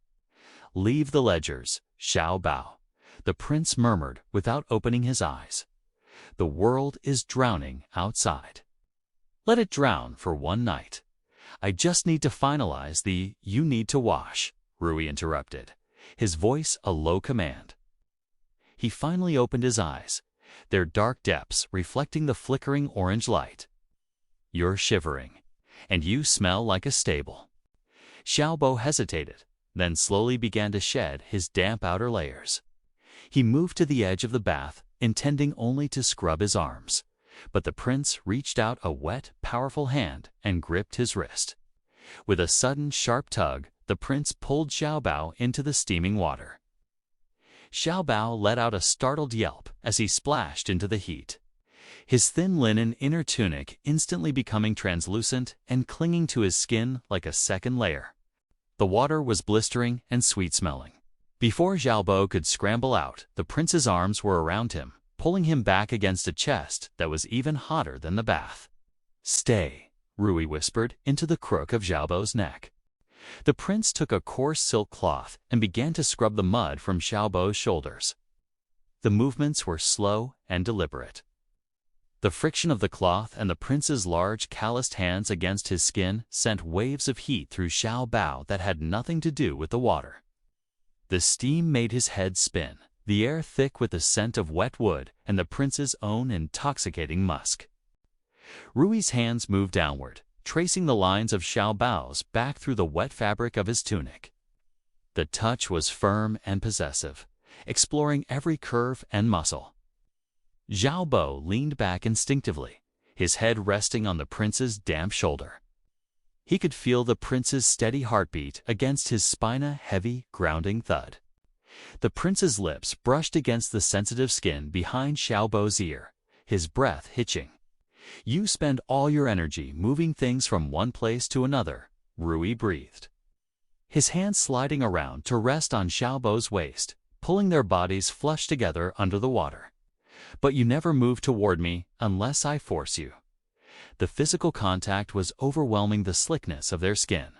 "Leave the ledgers, Xiao Bao," the prince murmured without opening his eyes. "The world is drowning outside. Let it drown for one night. I just need to finalize the 'you need to wash,'" Rui interrupted, his voice a low command. He finally opened his eyes, their dark depths reflecting the flickering orange light. "You're shivering, and you smell like a stable." Xiao Bao hesitated, then slowly began to shed his damp outer layers. He moved to the edge of the bath, intending only to scrub his arms, but the prince reached out a wet, powerful hand and gripped his wrist. With a sudden, sharp tug, the prince pulled Xiao Bao into the steaming water. Xiao Bao let out a startled yelp as he splashed into the heat, his thin linen inner tunic instantly becoming translucent and clinging to his skin like a second layer. The water was blistering and sweet-smelling. Before Xiao Bao could scramble out, the prince's arms were around him, pulling him back against a chest that was even hotter than the bath. "Stay," Rui whispered into the crook of Xiao Bao's neck. The prince took a coarse silk cloth and began to scrub the mud from Xiao Bao's shoulders. The movements were slow and deliberate. The friction of the cloth and the prince's large, calloused hands against his skin sent waves of heat through Xiao Bao that had nothing to do with the water. The steam made his head spin, the air thick with the scent of wet wood and the prince's own intoxicating musk. Rui's hands moved downward, tracing the lines of Xiao Bao's back through the wet fabric of his tunic. The touch was firm and possessive, exploring every curve and muscle. Xiao Bao leaned back instinctively, his head resting on the prince's damp shoulder. He could feel the prince's steady heartbeat against his spine, a heavy, grounding thud. The prince's lips brushed against the sensitive skin behind Xiao Bao's ear, his breath hitching. "You spend all your energy moving things from one place to another," Rui breathed. His hands sliding around to rest on Xiao Bao's waist, pulling their bodies flush together under the water. "But you never move toward me unless I force you." The physical contact was overwhelming, the slickness of their skin,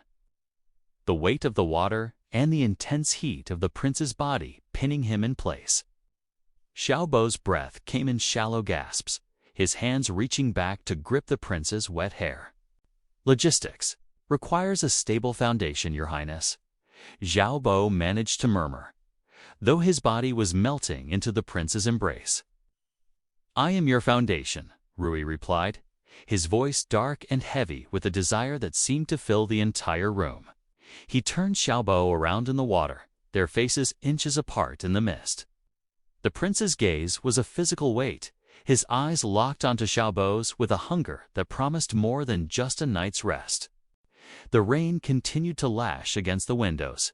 the weight of the water, and the intense heat of the prince's body pinning him in place. Xiao Bao's breath came in shallow gasps, his hands reaching back to grip the prince's wet hair. "Logistics requires a stable foundation, Your Highness," Xiao Bao managed to murmur, though his body was melting into the prince's embrace. "I am your foundation," Rui replied, his voice dark and heavy with a desire that seemed to fill the entire room. He turned Xiao Bao around in the water, their faces inches apart in the mist. The prince's gaze was a physical weight, his eyes locked onto Xiao Bao's with a hunger that promised more than just a night's rest. The rain continued to lash against the windows,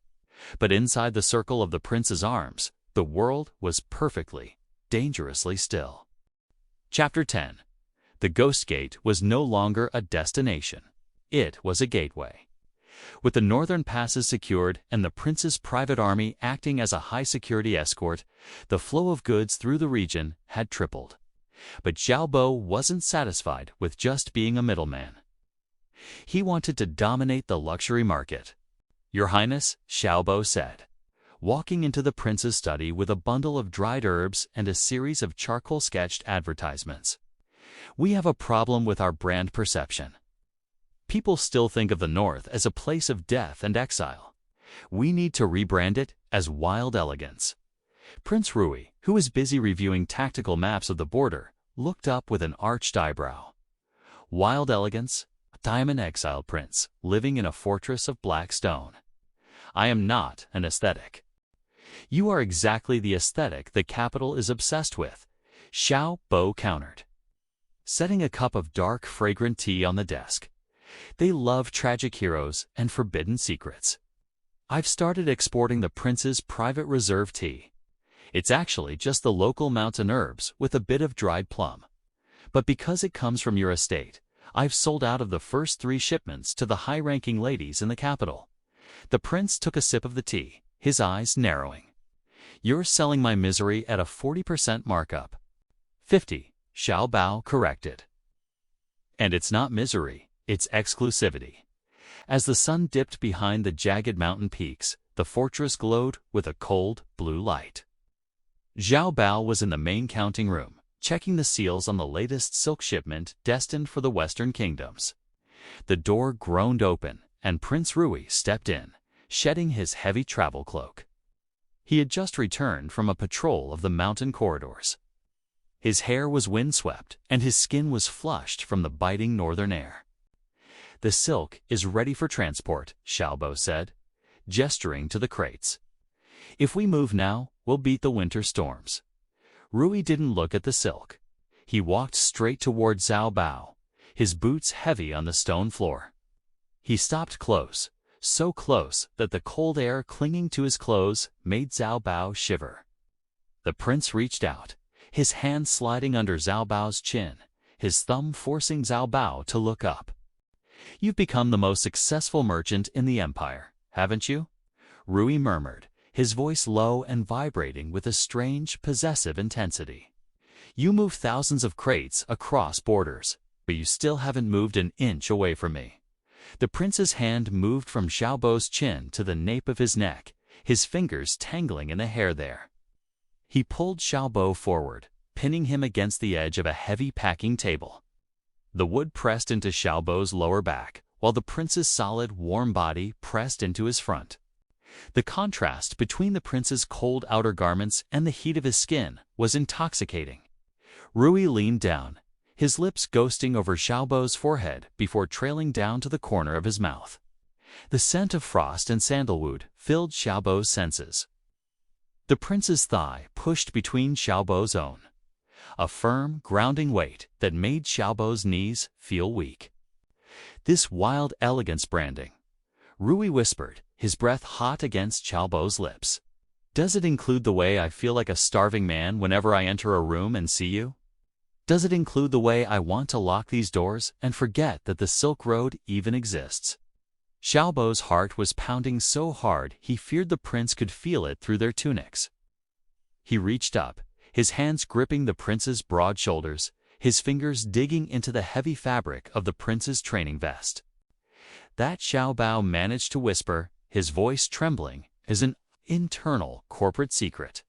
but inside the circle of the prince's arms, the world was perfectly, dangerously still. Chapter 10. The Ghost Gate was no longer a destination. It was a gateway. With the northern passes secured and the prince's private army acting as a high-security escort, the flow of goods through the region had tripled. But Xiao Bao wasn't satisfied with just being a middleman. He wanted to dominate the luxury market. "Your Highness," Xiao Bao said, walking into the prince's study with a bundle of dried herbs and a series of charcoal-sketched advertisements. "We have a problem with our brand perception. People still think of the North as a place of death and exile. We need to rebrand it as wild elegance." Prince Rui, who was busy reviewing tactical maps of the border, looked up with an arched eyebrow. "Wild elegance? I am an exiled prince, living in a fortress of black stone. I am not an aesthetic." "You are exactly the aesthetic the capital is obsessed with," Xiao Bao countered, setting a cup of dark, fragrant tea on the desk. "They love tragic heroes and forbidden secrets. I've started exporting the prince's private reserve tea. It's actually just the local mountain herbs with a bit of dried plum. But because it comes from your estate, I've sold out of the first 3 shipments to the high-ranking ladies in the capital." The prince took a sip of the tea, his eyes narrowing. "You're selling my misery at a 40% markup." 50, Xiao Bao corrected. "And it's not misery, it's exclusivity." As the sun dipped behind the jagged mountain peaks, the fortress glowed with a cold, blue light. Xiao Bao was in the main counting room, checking the seals on the latest silk shipment destined for the Western Kingdoms. The door groaned open, and Prince Rui stepped in, shedding his heavy travel cloak. He had just returned from a patrol of the mountain corridors. His hair was windswept, and his skin was flushed from the biting northern air. "The silk is ready for transport," Xiao Bao said, gesturing to the crates. "If we move now, we'll beat the winter storms." Rui didn't look at the silk. He walked straight toward Xiao Bao, his boots heavy on the stone floor. He stopped close, so close that the cold air clinging to his clothes made Xiao Bao shiver. The prince reached out, his hand sliding under Xiao Bao's chin, his thumb forcing Xiao Bao to look up. "You've become the most successful merchant in the empire, haven't you?" Rui murmured, his voice low and vibrating with a strange, possessive intensity. "You move thousands of crates across borders, but you still haven't moved an inch away from me." The prince's hand moved from Xiao Bao's chin to the nape of his neck, his fingers tangling in the hair there. He pulled Xiao Bao forward, pinning him against the edge of a heavy packing table. The wood pressed into Xiao Bao's lower back, while the prince's solid, warm body pressed into his front. The contrast between the prince's cold outer garments and the heat of his skin was intoxicating. Rui leaned down, his lips ghosting over Xiao Bao's forehead before trailing down to the corner of his mouth. The scent of frost and sandalwood filled Xiao Bao's senses. The prince's thigh pushed between Xiao Bao's own, a firm, grounding weight that made Xiao Bao's knees feel weak. This wild elegance branding. Rui whispered, his breath hot against Xiao Bao's lips. Does it include the way I feel like a starving man whenever I enter a room and see you? Does it include the way I want to lock these doors and forget that the Silk Road even exists? Xiao Bao's heart was pounding so hard he feared the prince could feel it through their tunics. He reached up, his hands gripping the prince's broad shoulders, his fingers digging into the heavy fabric of the prince's training vest. That Xiao Bao managed to whisper, his voice trembling, is an internal corporate secret.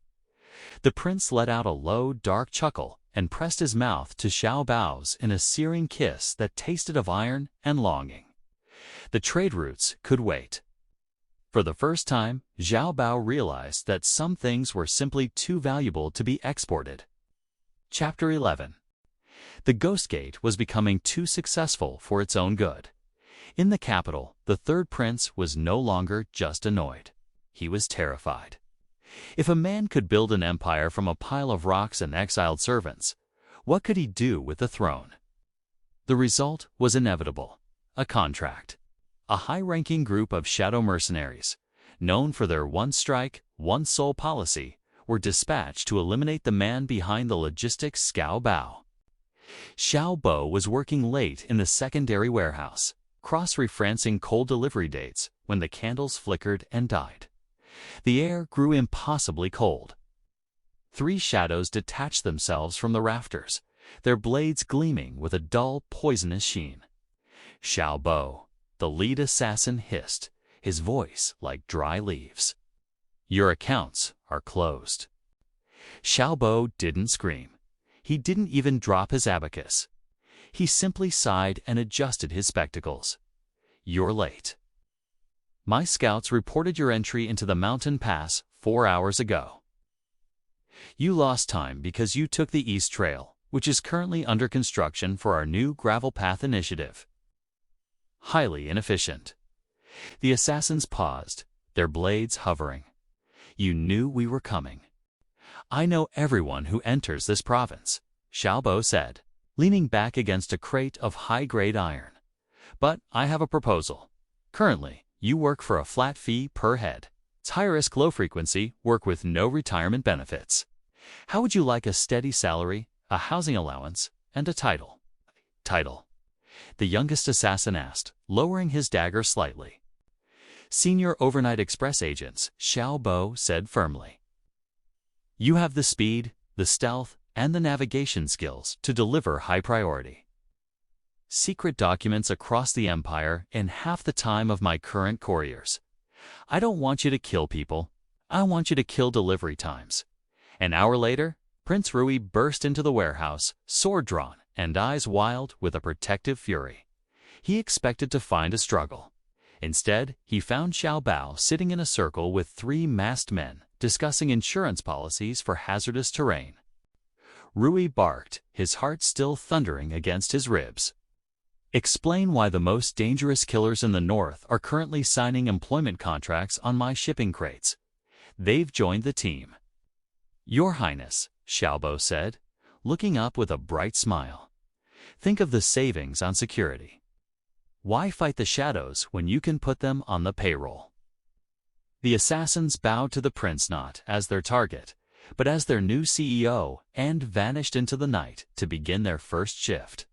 The prince let out a low, dark chuckle and pressed his mouth to Xiao Bao's in a searing kiss that tasted of iron and longing. The trade routes could wait. For the first time, Xiao Bao realized that some things were simply too valuable to be exported. Chapter 11. The Ghost Gate was becoming too successful for its own good. In the capital, the third prince was no longer just annoyed. He was terrified. If a man could build an empire from a pile of rocks and exiled servants, what could he do with the throne? The result was inevitable: a contract. A high-ranking group of shadow mercenaries, known for their one-strike, one-soul policy, were dispatched to eliminate the man behind the logistics Xiao Bao. Xiao Bao was working late in the secondary warehouse, cross-referencing cold delivery dates when the candles flickered and died. The air grew impossibly cold. 3 shadows detached themselves from the rafters, their blades gleaming with a dull, poisonous sheen. Xiao Bao, the lead assassin, hissed, his voice like dry leaves. Your accounts are closed. Xiao Bao didn't scream. He didn't even drop his abacus. He simply sighed and adjusted his spectacles. You're late. My scouts reported your entry into the mountain pass 4 hours ago. You lost time because you took the East Trail, which is currently under construction for our new gravel path initiative. Highly inefficient. The assassins paused, their blades hovering. You knew we were coming. I know everyone who enters this province, Xiao Bao said, leaning back against a crate of high-grade iron. But I have a proposal. Currently, you work for a flat fee per head. It's high-risk, low-frequency work with no retirement benefits. How would you like a steady salary, a housing allowance, and a title? Title? The youngest assassin asked, lowering his dagger slightly. Senior Overnight Express Agents, Xiao Bao said firmly. You have the speed, the stealth, and the navigation skills to deliver high priority. Secret documents across the empire in half the time of my current couriers. I don't want you to kill people. I want you to kill delivery times. An hour later, Prince Rui burst into the warehouse, sword drawn and eyes wild with a protective fury. He expected to find a struggle. Instead, he found Xiao Bao sitting in a circle with 3 masked men, discussing insurance policies for hazardous terrain. Rui barked, his heart still thundering against his ribs. Explain why the most dangerous killers in the north are currently signing employment contracts on my shipping crates. They've joined the team. Your Highness, Xiao Bao said, looking up with a bright smile. Think of the savings on security. Why fight the shadows when you can put them on the payroll? The assassins bowed to the prince not as their target, but as their new CEO, and vanished into the night to begin their first shift.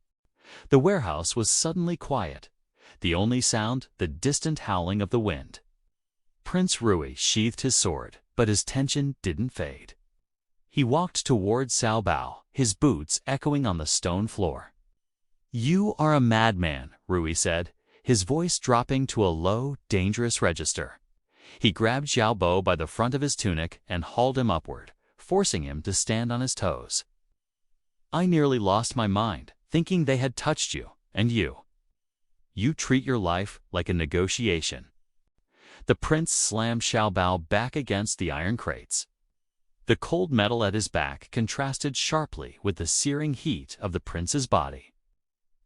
The warehouse was suddenly quiet, the only sound the distant howling of the wind. Prince Rui sheathed his sword, but his tension didn't fade. He walked toward Xiao Bao, his boots echoing on the stone floor. You are a madman, Rui said, his voice dropping to a low, dangerous register. He grabbed Xiao Bao by the front of his tunic and hauled him upward, forcing him to stand on his toes. I nearly lost my mind, thinking they had touched you, and you. You treat your life like a negotiation. The prince slammed Xiao Bao back against the iron crates. The cold metal at his back contrasted sharply with the searing heat of the prince's body.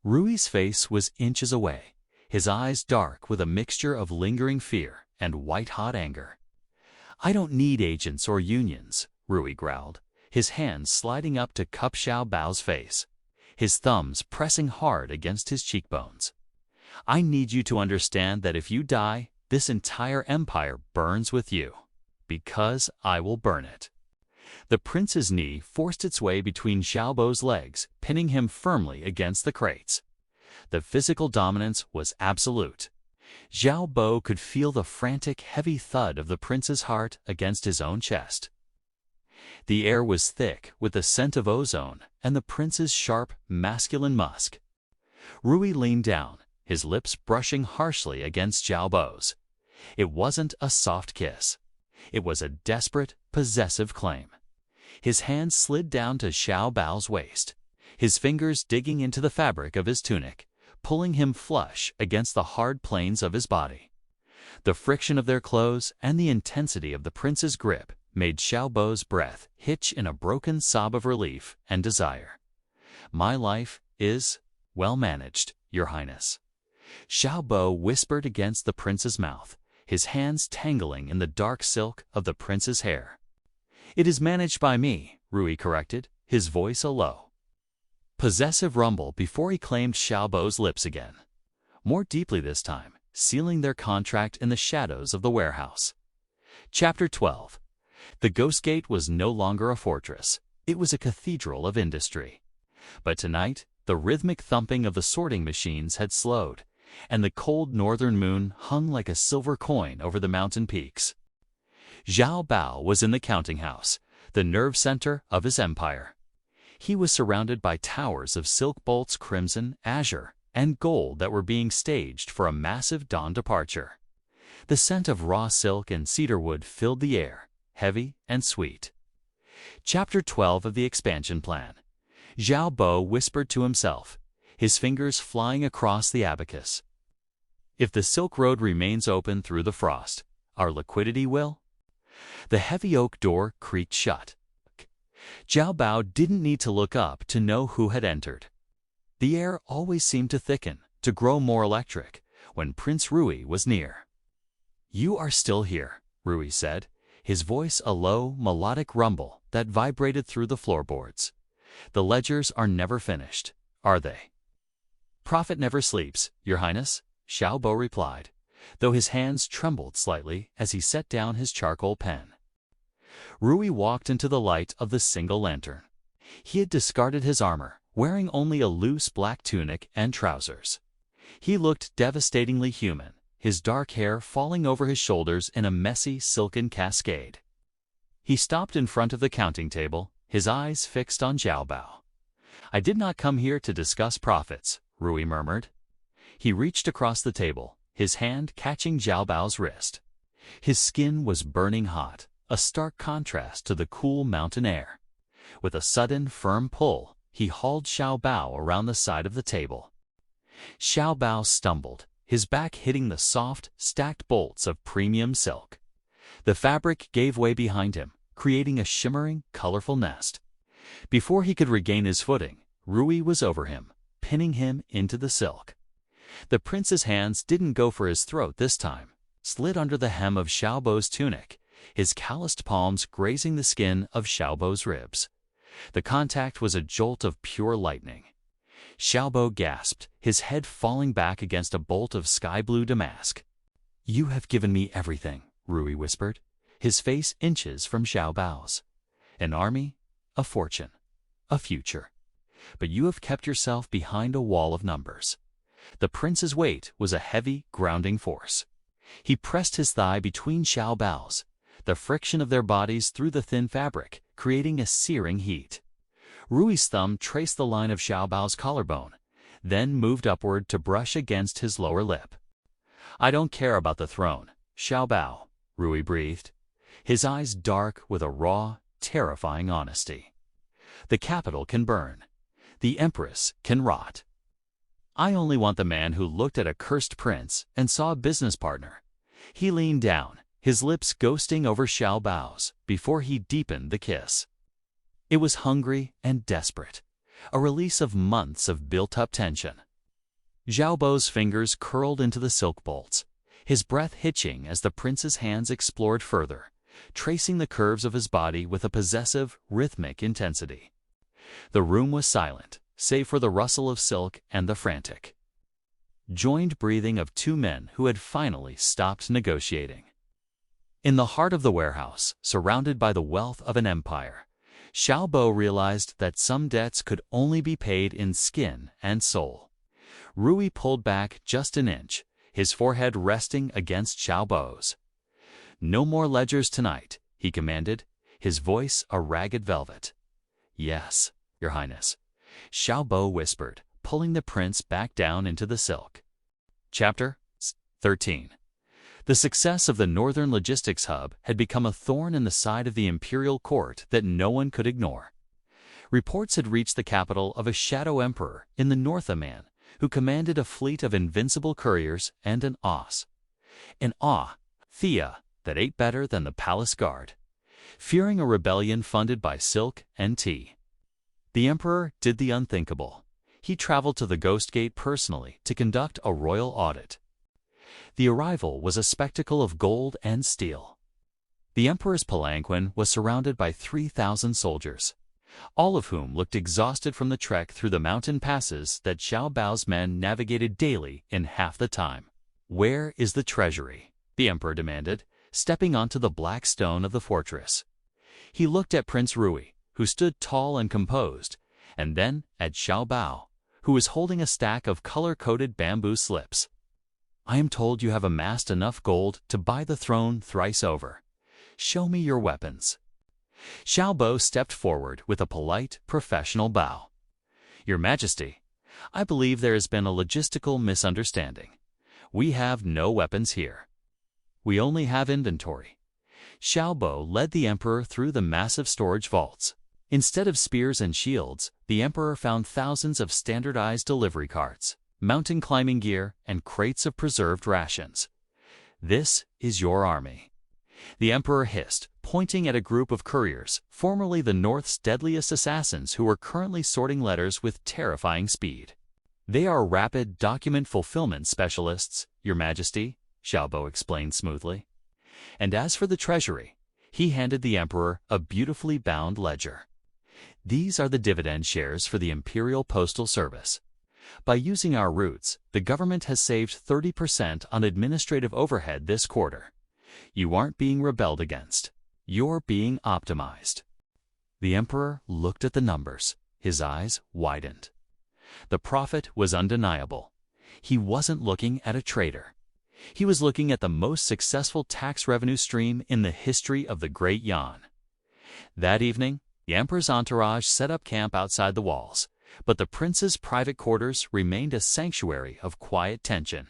Rui's face was inches away, his eyes dark with a mixture of lingering fear and white-hot anger. I don't need agents or unions, Rui growled, his hands sliding up to cup Xiao Bao's face, his thumbs pressing hard against his cheekbones. I need you to understand that if you die, this entire empire burns with you, because I will burn it." The prince's knee forced its way between Xiao Bao's legs, pinning him firmly against the crates. The physical dominance was absolute. Xiao Bao could feel the frantic, heavy thud of the prince's heart against his own chest. The air was thick with the scent of ozone and the prince's sharp, masculine musk. Rui leaned down, his lips brushing harshly against Xiao Bao's. It wasn't a soft kiss. It was a desperate, possessive claim. His hand slid down to Xiao Bao's waist, his fingers digging into the fabric of his tunic, pulling him flush against the hard planes of his body. The friction of their clothes and the intensity of the prince's grip made Xiao Bao's breath hitch in a broken sob of relief and desire. "My life is well managed, Your Highness," Xiao Bao whispered against the prince's mouth, his hands tangling in the dark silk of the prince's hair. "It is managed by me," Rui corrected, his voice a low, possessive rumble before he claimed Xiao Bao's lips again, more deeply this time, sealing their contract in the shadows of the warehouse. Chapter 12. The Ghost Gate was no longer a fortress. It was a cathedral of industry. But tonight, the rhythmic thumping of the sorting machines had slowed, and the cold northern moon hung like a silver coin over the mountain peaks. Xiao Bao was in the counting house, the nerve center of his empire. He was surrounded by towers of silk bolts, crimson, azure, and gold that were being staged for a massive dawn departure. The scent of raw silk and cedarwood filled the air, heavy and sweet. Chapter 12 of the Expansion Plan. Xiao Bao whispered to himself, his fingers flying across the abacus. "If the Silk Road remains open through the frost, our liquidity will?" The heavy oak door creaked shut. Xiao Bao didn't need to look up to know who had entered. The air always seemed to thicken, to grow more electric, when Prince Rui was near. "You are still here," Rui said, his voice a low, melodic rumble that vibrated through the floorboards. "The ledgers are never finished, are they?" "Prophet never sleeps, Your Highness," Xiao Bao replied, though his hands trembled slightly as he set down his charcoal pen. Rui walked into the light of the single lantern. He had discarded his armor, wearing only a loose black tunic and trousers. He looked devastatingly human, his dark hair falling over his shoulders in a messy, silken cascade. He stopped in front of the counting table, his eyes fixed on Xiao Bao. "I did not come here to discuss profits," Rui murmured. He reached across the table, his hand catching Xiao Bao's wrist. His skin was burning hot, a stark contrast to the cool mountain air. With a sudden, firm pull, he hauled Xiao Bao around the side of the table. Xiao Bao stumbled, his back hitting the soft, stacked bolts of premium silk. The fabric gave way behind him, creating a shimmering, colorful nest. Before he could regain his footing, Rui was over him, pinning him into the silk. The prince's hands didn't go for his throat this time, slid under the hem of Xiao Bao's tunic, his calloused palms grazing the skin of Xiao Bao's ribs. The contact was a jolt of pure lightning. Xiao Bao gasped, his head falling back against a bolt of sky-blue damask. "You have given me everything," Rui whispered, his face inches from Xiao Bao's. "An army, a fortune, a future. But you have kept yourself behind a wall of numbers." The prince's weight was a heavy, grounding force. He pressed his thigh between Xiao Bao's, the friction of their bodies through the thin fabric, creating a searing heat. Rui's thumb traced the line of Xiao Bao's collarbone, then moved upward to brush against his lower lip. "I don't care about the throne, Xiao Bao," Rui breathed, his eyes dark with a raw, terrifying honesty. "The capital can burn. The empress can rot. I only want the man who looked at a cursed prince and saw a business partner." He leaned down, his lips ghosting over Xiao Bao's, before he deepened the kiss. It was hungry and desperate, a release of months of built-up tension. Xiao Bao's fingers curled into the silk bolts, his breath hitching as the prince's hands explored further, tracing the curves of his body with a possessive, rhythmic intensity. The room was silent, save for the rustle of silk and the frantic joined breathing of two men who had finally stopped negotiating. In the heart of the warehouse, surrounded by the wealth of an empire, Xiao Bao realized that some debts could only be paid in skin and soul. Rui pulled back just an inch, his forehead resting against Xiao Bao's. "No more ledgers tonight," he commanded, his voice a ragged velvet. "Yes, Your Highness," Xiao Bao whispered, pulling the prince back down into the silk. Chapter 13. The success of the northern logistics hub had become a thorn in the side of the imperial court that no one could ignore. Reports had reached the capital of a shadow emperor in the north, a man who commanded a fleet of invincible couriers and an os. An Thea that ate better than the palace guard. Fearing a rebellion funded by silk and tea, the emperor did the unthinkable. He traveled to the Ghost Gate personally to conduct a royal audit. The arrival was a spectacle of gold and steel. The emperor's palanquin was surrounded by 3,000 soldiers, all of whom looked exhausted from the trek through the mountain passes that Xiao Bao's men navigated daily in half the time. "Where is the treasury?" the emperor demanded, stepping onto the black stone of the fortress. He looked at Prince Rui, who stood tall and composed, and then at Xiao Bao, who was holding a stack of color-coded bamboo slips. "I am told you have amassed enough gold to buy the throne thrice over. Show me your weapons." Xiao Bao stepped forward with a polite, professional bow. "Your Majesty, I believe there has been a logistical misunderstanding. We have no weapons here. We only have inventory." Xiao Bao led the emperor through the massive storage vaults. Instead of spears and shields, the emperor found thousands of standardized delivery carts, mountain climbing gear, and crates of preserved rations. "This is your army," the emperor hissed, pointing at a group of couriers, formerly the North's deadliest assassins who were currently sorting letters with terrifying speed. "They are rapid document fulfillment specialists, Your Majesty," Xiao Bao explained smoothly. And as for the treasury, he handed the emperor a beautifully bound ledger. "These are the dividend shares for the Imperial Postal Service. By using our routes, the government has saved 30% on administrative overhead this quarter. You aren't being rebelled against. You're being optimized." The emperor looked at the numbers. His eyes widened. The profit was undeniable. He wasn't looking at a trader. He was looking at the most successful tax revenue stream in the history of the Great Yan. That evening, the emperor's entourage set up camp outside the walls, but the prince's private quarters remained a sanctuary of quiet tension.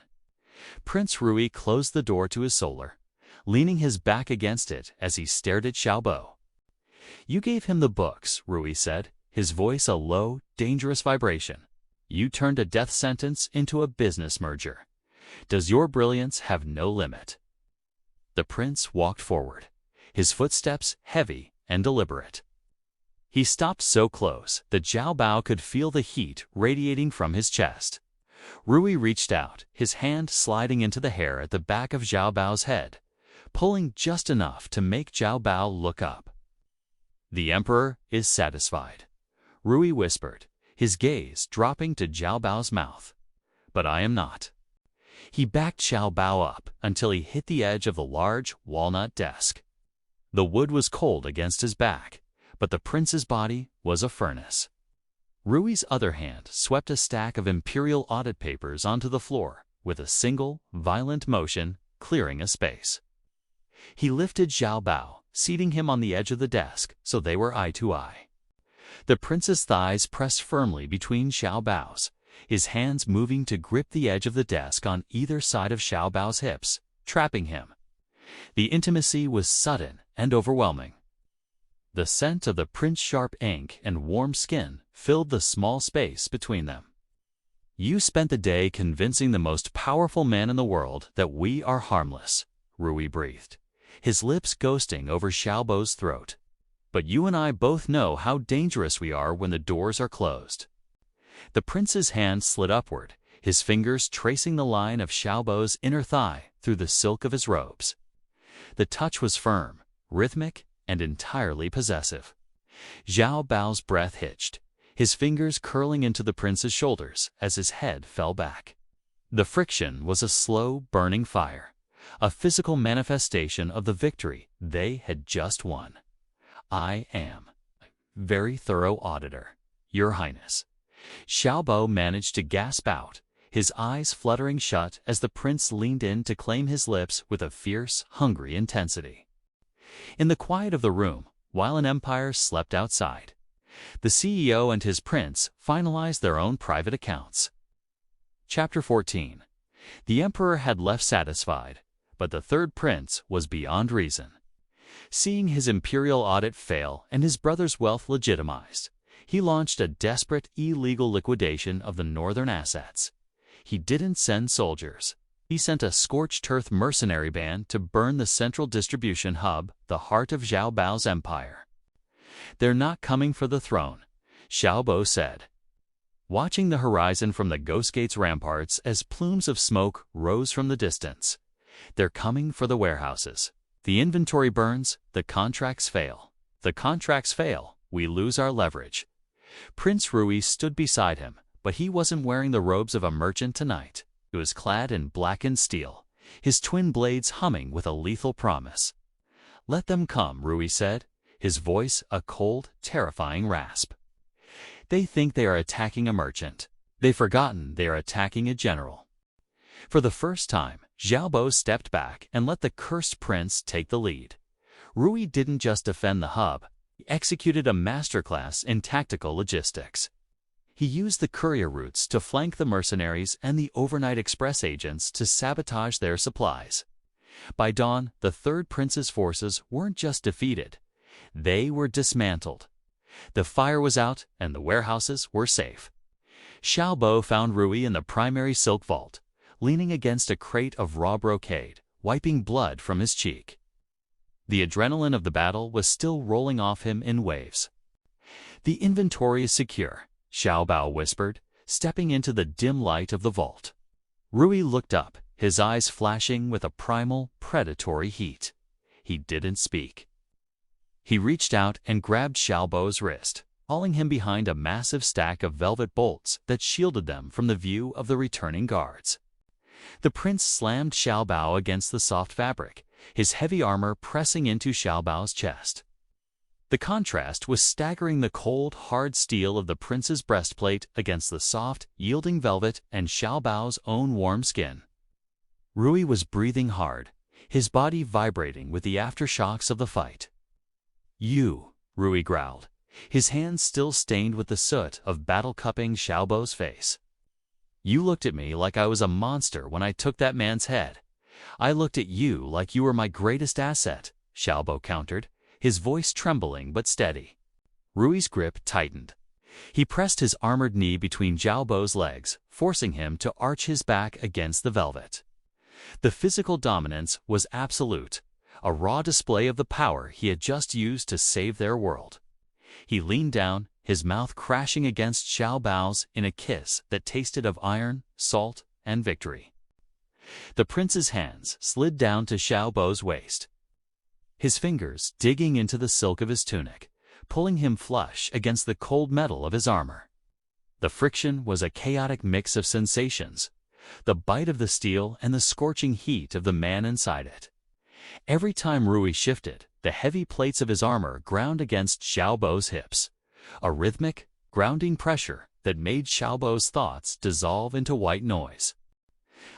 Prince Rui closed the door to his solar, leaning his back against it as he stared at Xiao Bao. "You gave him the books," Rui said, his voice a low, dangerous vibration. "You turned a death sentence into a business merger. Does your brilliance have no limit?" The prince walked forward, his footsteps heavy and deliberate. He stopped so close that Xiao Bao could feel the heat radiating from his chest. Rui reached out, his hand sliding into the hair at the back of Xiao Bao's head, pulling just enough to make Xiao Bao look up. "The emperor is satisfied," Rui whispered, his gaze dropping to Xiao Bao's mouth. "But I am not." He backed Xiao Bao up until he hit the edge of the large walnut desk. The wood was cold against his back, but the prince's body was a furnace. Rui's other hand swept a stack of Imperial audit papers onto the floor with a single, violent motion, clearing a space. He lifted Xiao Bao, seating him on the edge of the desk so they were eye to eye. The prince's thighs pressed firmly between Xiao Bao's, his hands moving to grip the edge of the desk on either side of Xiao Bao's hips, trapping him. The intimacy was sudden and overwhelming. The scent of the prince's sharp ink and warm skin filled the small space between them. "You spent the day convincing the most powerful man in the world that we are harmless," Rui breathed, his lips ghosting over Xiao Bao's throat. "But you and I both know how dangerous we are when the doors are closed." The prince's hand slid upward, his fingers tracing the line of Xiao Bao's inner thigh through the silk of his robes. The touch was firm, rhythmic, and entirely possessive. Xiao Bao's breath hitched, his fingers curling into the prince's shoulders as his head fell back. The friction was a slow, burning fire, a physical manifestation of the victory they had just won. "I am a very thorough auditor, Your Highness." Xiao Bao managed to gasp out, his eyes fluttering shut as the prince leaned in to claim his lips with a fierce, hungry intensity. In the quiet of the room, while an empire slept outside, the CEO and his prince finalized their own private accounts. Chapter 14. The emperor had left satisfied, but the third prince was beyond reason. Seeing his imperial audit fail and his brother's wealth legitimized, he launched a desperate, illegal liquidation of the northern assets. He didn't send soldiers. He sent a scorched earth mercenary band to burn the central distribution hub, the heart of Xiao Bao's empire. "They're not coming for the throne," Xiao Bao said, watching the horizon from the Ghost Gate's ramparts as plumes of smoke rose from the distance. "They're coming for the warehouses. The inventory burns, the contracts fail. The contracts fail, we lose our leverage." Prince Rui stood beside him, but he wasn't wearing the robes of a merchant tonight. He was clad in blackened steel, his twin blades humming with a lethal promise. "Let them come," Rui said, his voice a cold, terrifying rasp. "They think they are attacking a merchant. They've forgotten they are attacking a general." For the first time, Xiao Bao stepped back and let the cursed prince take the lead. Rui didn't just defend the hub, he executed a masterclass in tactical logistics. He used the courier routes to flank the mercenaries and the overnight express agents to sabotage their supplies. By dawn, the third prince's forces weren't just defeated, they were dismantled. The fire was out and the warehouses were safe. Xiao Bao found Rui in the primary silk vault, leaning against a crate of raw brocade, wiping blood from his cheek. The adrenaline of the battle was still rolling off him in waves. "The inventory is secure," Xiao Bao whispered, stepping into the dim light of the vault. Rui looked up, his eyes flashing with a primal, predatory heat. He didn't speak. He reached out and grabbed Xiao Bao's wrist, hauling him behind a massive stack of velvet bolts that shielded them from the view of the returning guards. The prince slammed Xiao Bao against the soft fabric, his heavy armor pressing into Xiao Bao's chest. The contrast was staggering, the cold, hard steel of the prince's breastplate against the soft, yielding velvet and Xiao Bao's own warm skin. Rui was breathing hard, his body vibrating with the aftershocks of the fight. "You," Rui growled, his hands still stained with the soot of battle cupping Xiao Bao's face. "You looked at me like I was a monster when I took that man's head. I looked at you like you were my greatest asset," Xiao Bao countered, his voice trembling but steady. Rui's grip tightened. He pressed his armored knee between Xiao Bao's legs, forcing him to arch his back against the velvet. The physical dominance was absolute, a raw display of the power he had just used to save their world. He leaned down, his mouth crashing against Xiao Bao's in a kiss that tasted of iron, salt, and victory. The prince's hands slid down to Xiao Bao's waist, his fingers digging into the silk of his tunic, pulling him flush against the cold metal of his armor. The friction was a chaotic mix of sensations, the bite of the steel and the scorching heat of the man inside it. Every time Rui shifted, the heavy plates of his armor ground against Xiao Bao's hips, a rhythmic, grounding pressure that made Xiao Bao's thoughts dissolve into white noise.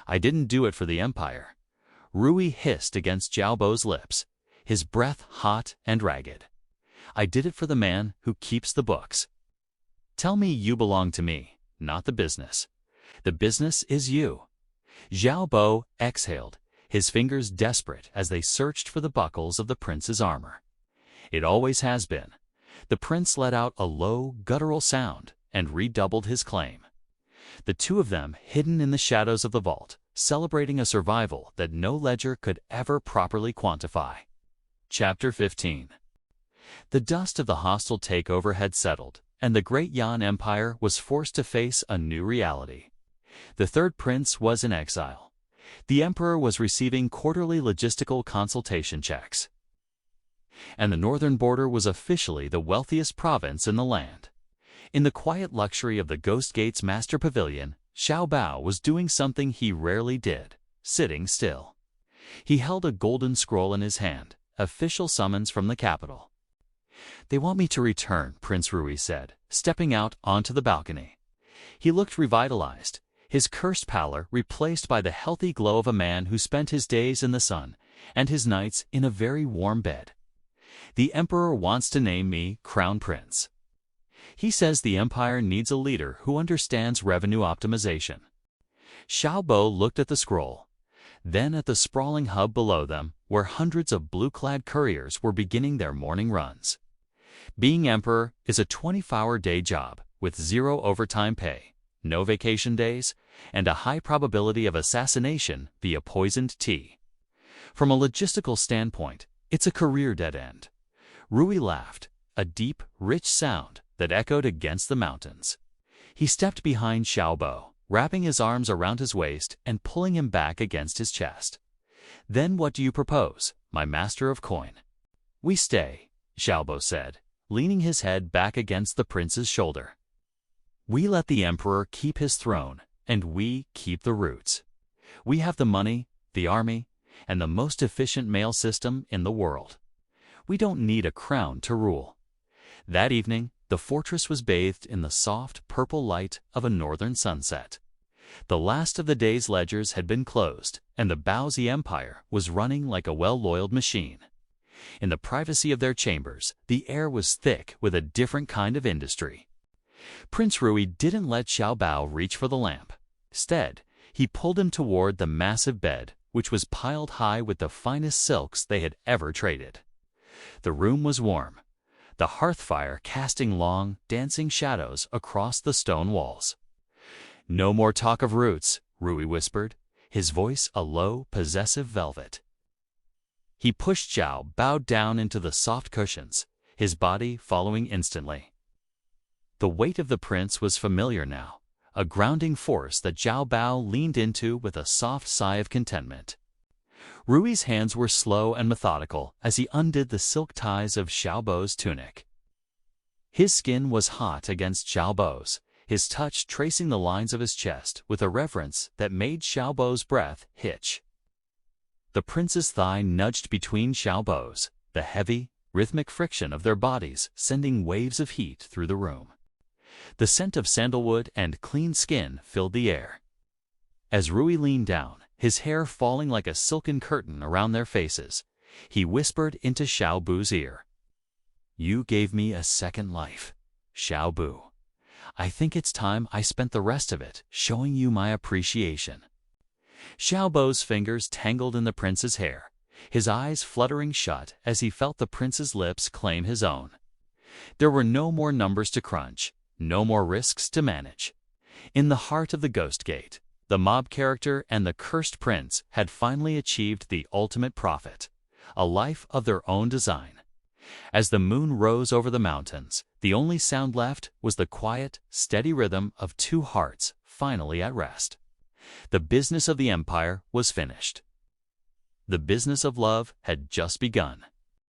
"I didn't do it for the Empire," Rui hissed against Xiao Bao's lips, his breath hot and ragged. "I did it for the man who keeps the books. Tell me you belong to me, not the business. The business is you." Xiao Bao exhaled, his fingers desperate as they searched for the buckles of the prince's armor. "It always has been." The prince let out a low, guttural sound and redoubled his claim. The two of them hidden in the shadows of the vault, celebrating a survival that no ledger could ever properly quantify. Chapter 15. The dust of the hostile takeover had settled, and the Great Yan Empire was forced to face a new reality. The third prince was in exile. The emperor was receiving quarterly logistical consultation checks, and the northern border was officially the wealthiest province in the land. In the quiet luxury of the Ghost Gate's master pavilion, Xiao Bao was doing something he rarely did, sitting still. He held a golden scroll in his hand, official summons from the capital. "They want me to return," Prince Rui said, stepping out onto the balcony. He looked revitalized, his cursed pallor replaced by the healthy glow of a man who spent his days in the sun and his nights in a very warm bed. "The Emperor wants to name me Crown Prince. He says the Empire needs a leader who understands revenue optimization." Xiao Bao looked at the scroll, then at the sprawling hub below them, where hundreds of blue-clad couriers were beginning their morning runs. Being Emperor is a 24-hour day job with 0 overtime pay, no vacation days, and a high probability of assassination via poisoned tea. From a logistical standpoint, it's a career dead end. Rui laughed, a deep, rich sound that echoed against the mountains. He stepped behind Xiao Bao, wrapping his arms around his waist and pulling him back against his chest. "Then what do you propose, my master of coin?" "We stay," Xiao Bao said, leaning his head back against the prince's shoulder. "We let the emperor keep his throne, and we keep the roots. We have the money, the army, and the most efficient mail system in the world. We don't need a crown to rule." That evening, the fortress was bathed in the soft, purple light of a northern sunset. The last of the day's ledgers had been closed, and the Baozi Empire was running like a well-oiled machine. In the privacy of their chambers, the air was thick with a different kind of industry. Prince Rui didn't let Xiao Bao reach for the lamp. Instead, he pulled him toward the massive bed, which was piled high with the finest silks they had ever traded. The room was warm, the hearth fire casting long, dancing shadows across the stone walls. "No more talk of roots," Rui whispered, his voice a low, possessive velvet. He pushed Xiao Bao down into the soft cushions, his body following instantly. The weight of the prince was familiar now, a grounding force that Xiao Bao leaned into with a soft sigh of contentment. Rui's hands were slow and methodical as he undid the silk ties of Xiao Bao's tunic. His skin was hot against Xiao Bao's, his touch tracing the lines of his chest with a reverence that made Xiao Bao's breath hitch. The prince's thigh nudged between Xiao Bao's, the heavy, rhythmic friction of their bodies sending waves of heat through the room. The scent of sandalwood and clean skin filled the air. As Rui leaned down, his hair falling like a silken curtain around their faces, he whispered into Xiao Bao's ear. "You gave me a second life, Xiao Bao. I think it's time I spent the rest of it showing you my appreciation." Xiao Bao's fingers tangled in the prince's hair, his eyes fluttering shut as he felt the prince's lips claim his own. There were no more numbers to crunch, no more risks to manage. In the heart of the Ghost Gate, the mob character and the cursed prince had finally achieved the ultimate profit, a life of their own design. As the moon rose over the mountains, the only sound left was the quiet, steady rhythm of two hearts finally at rest. The business of the empire was finished. The business of love had just begun.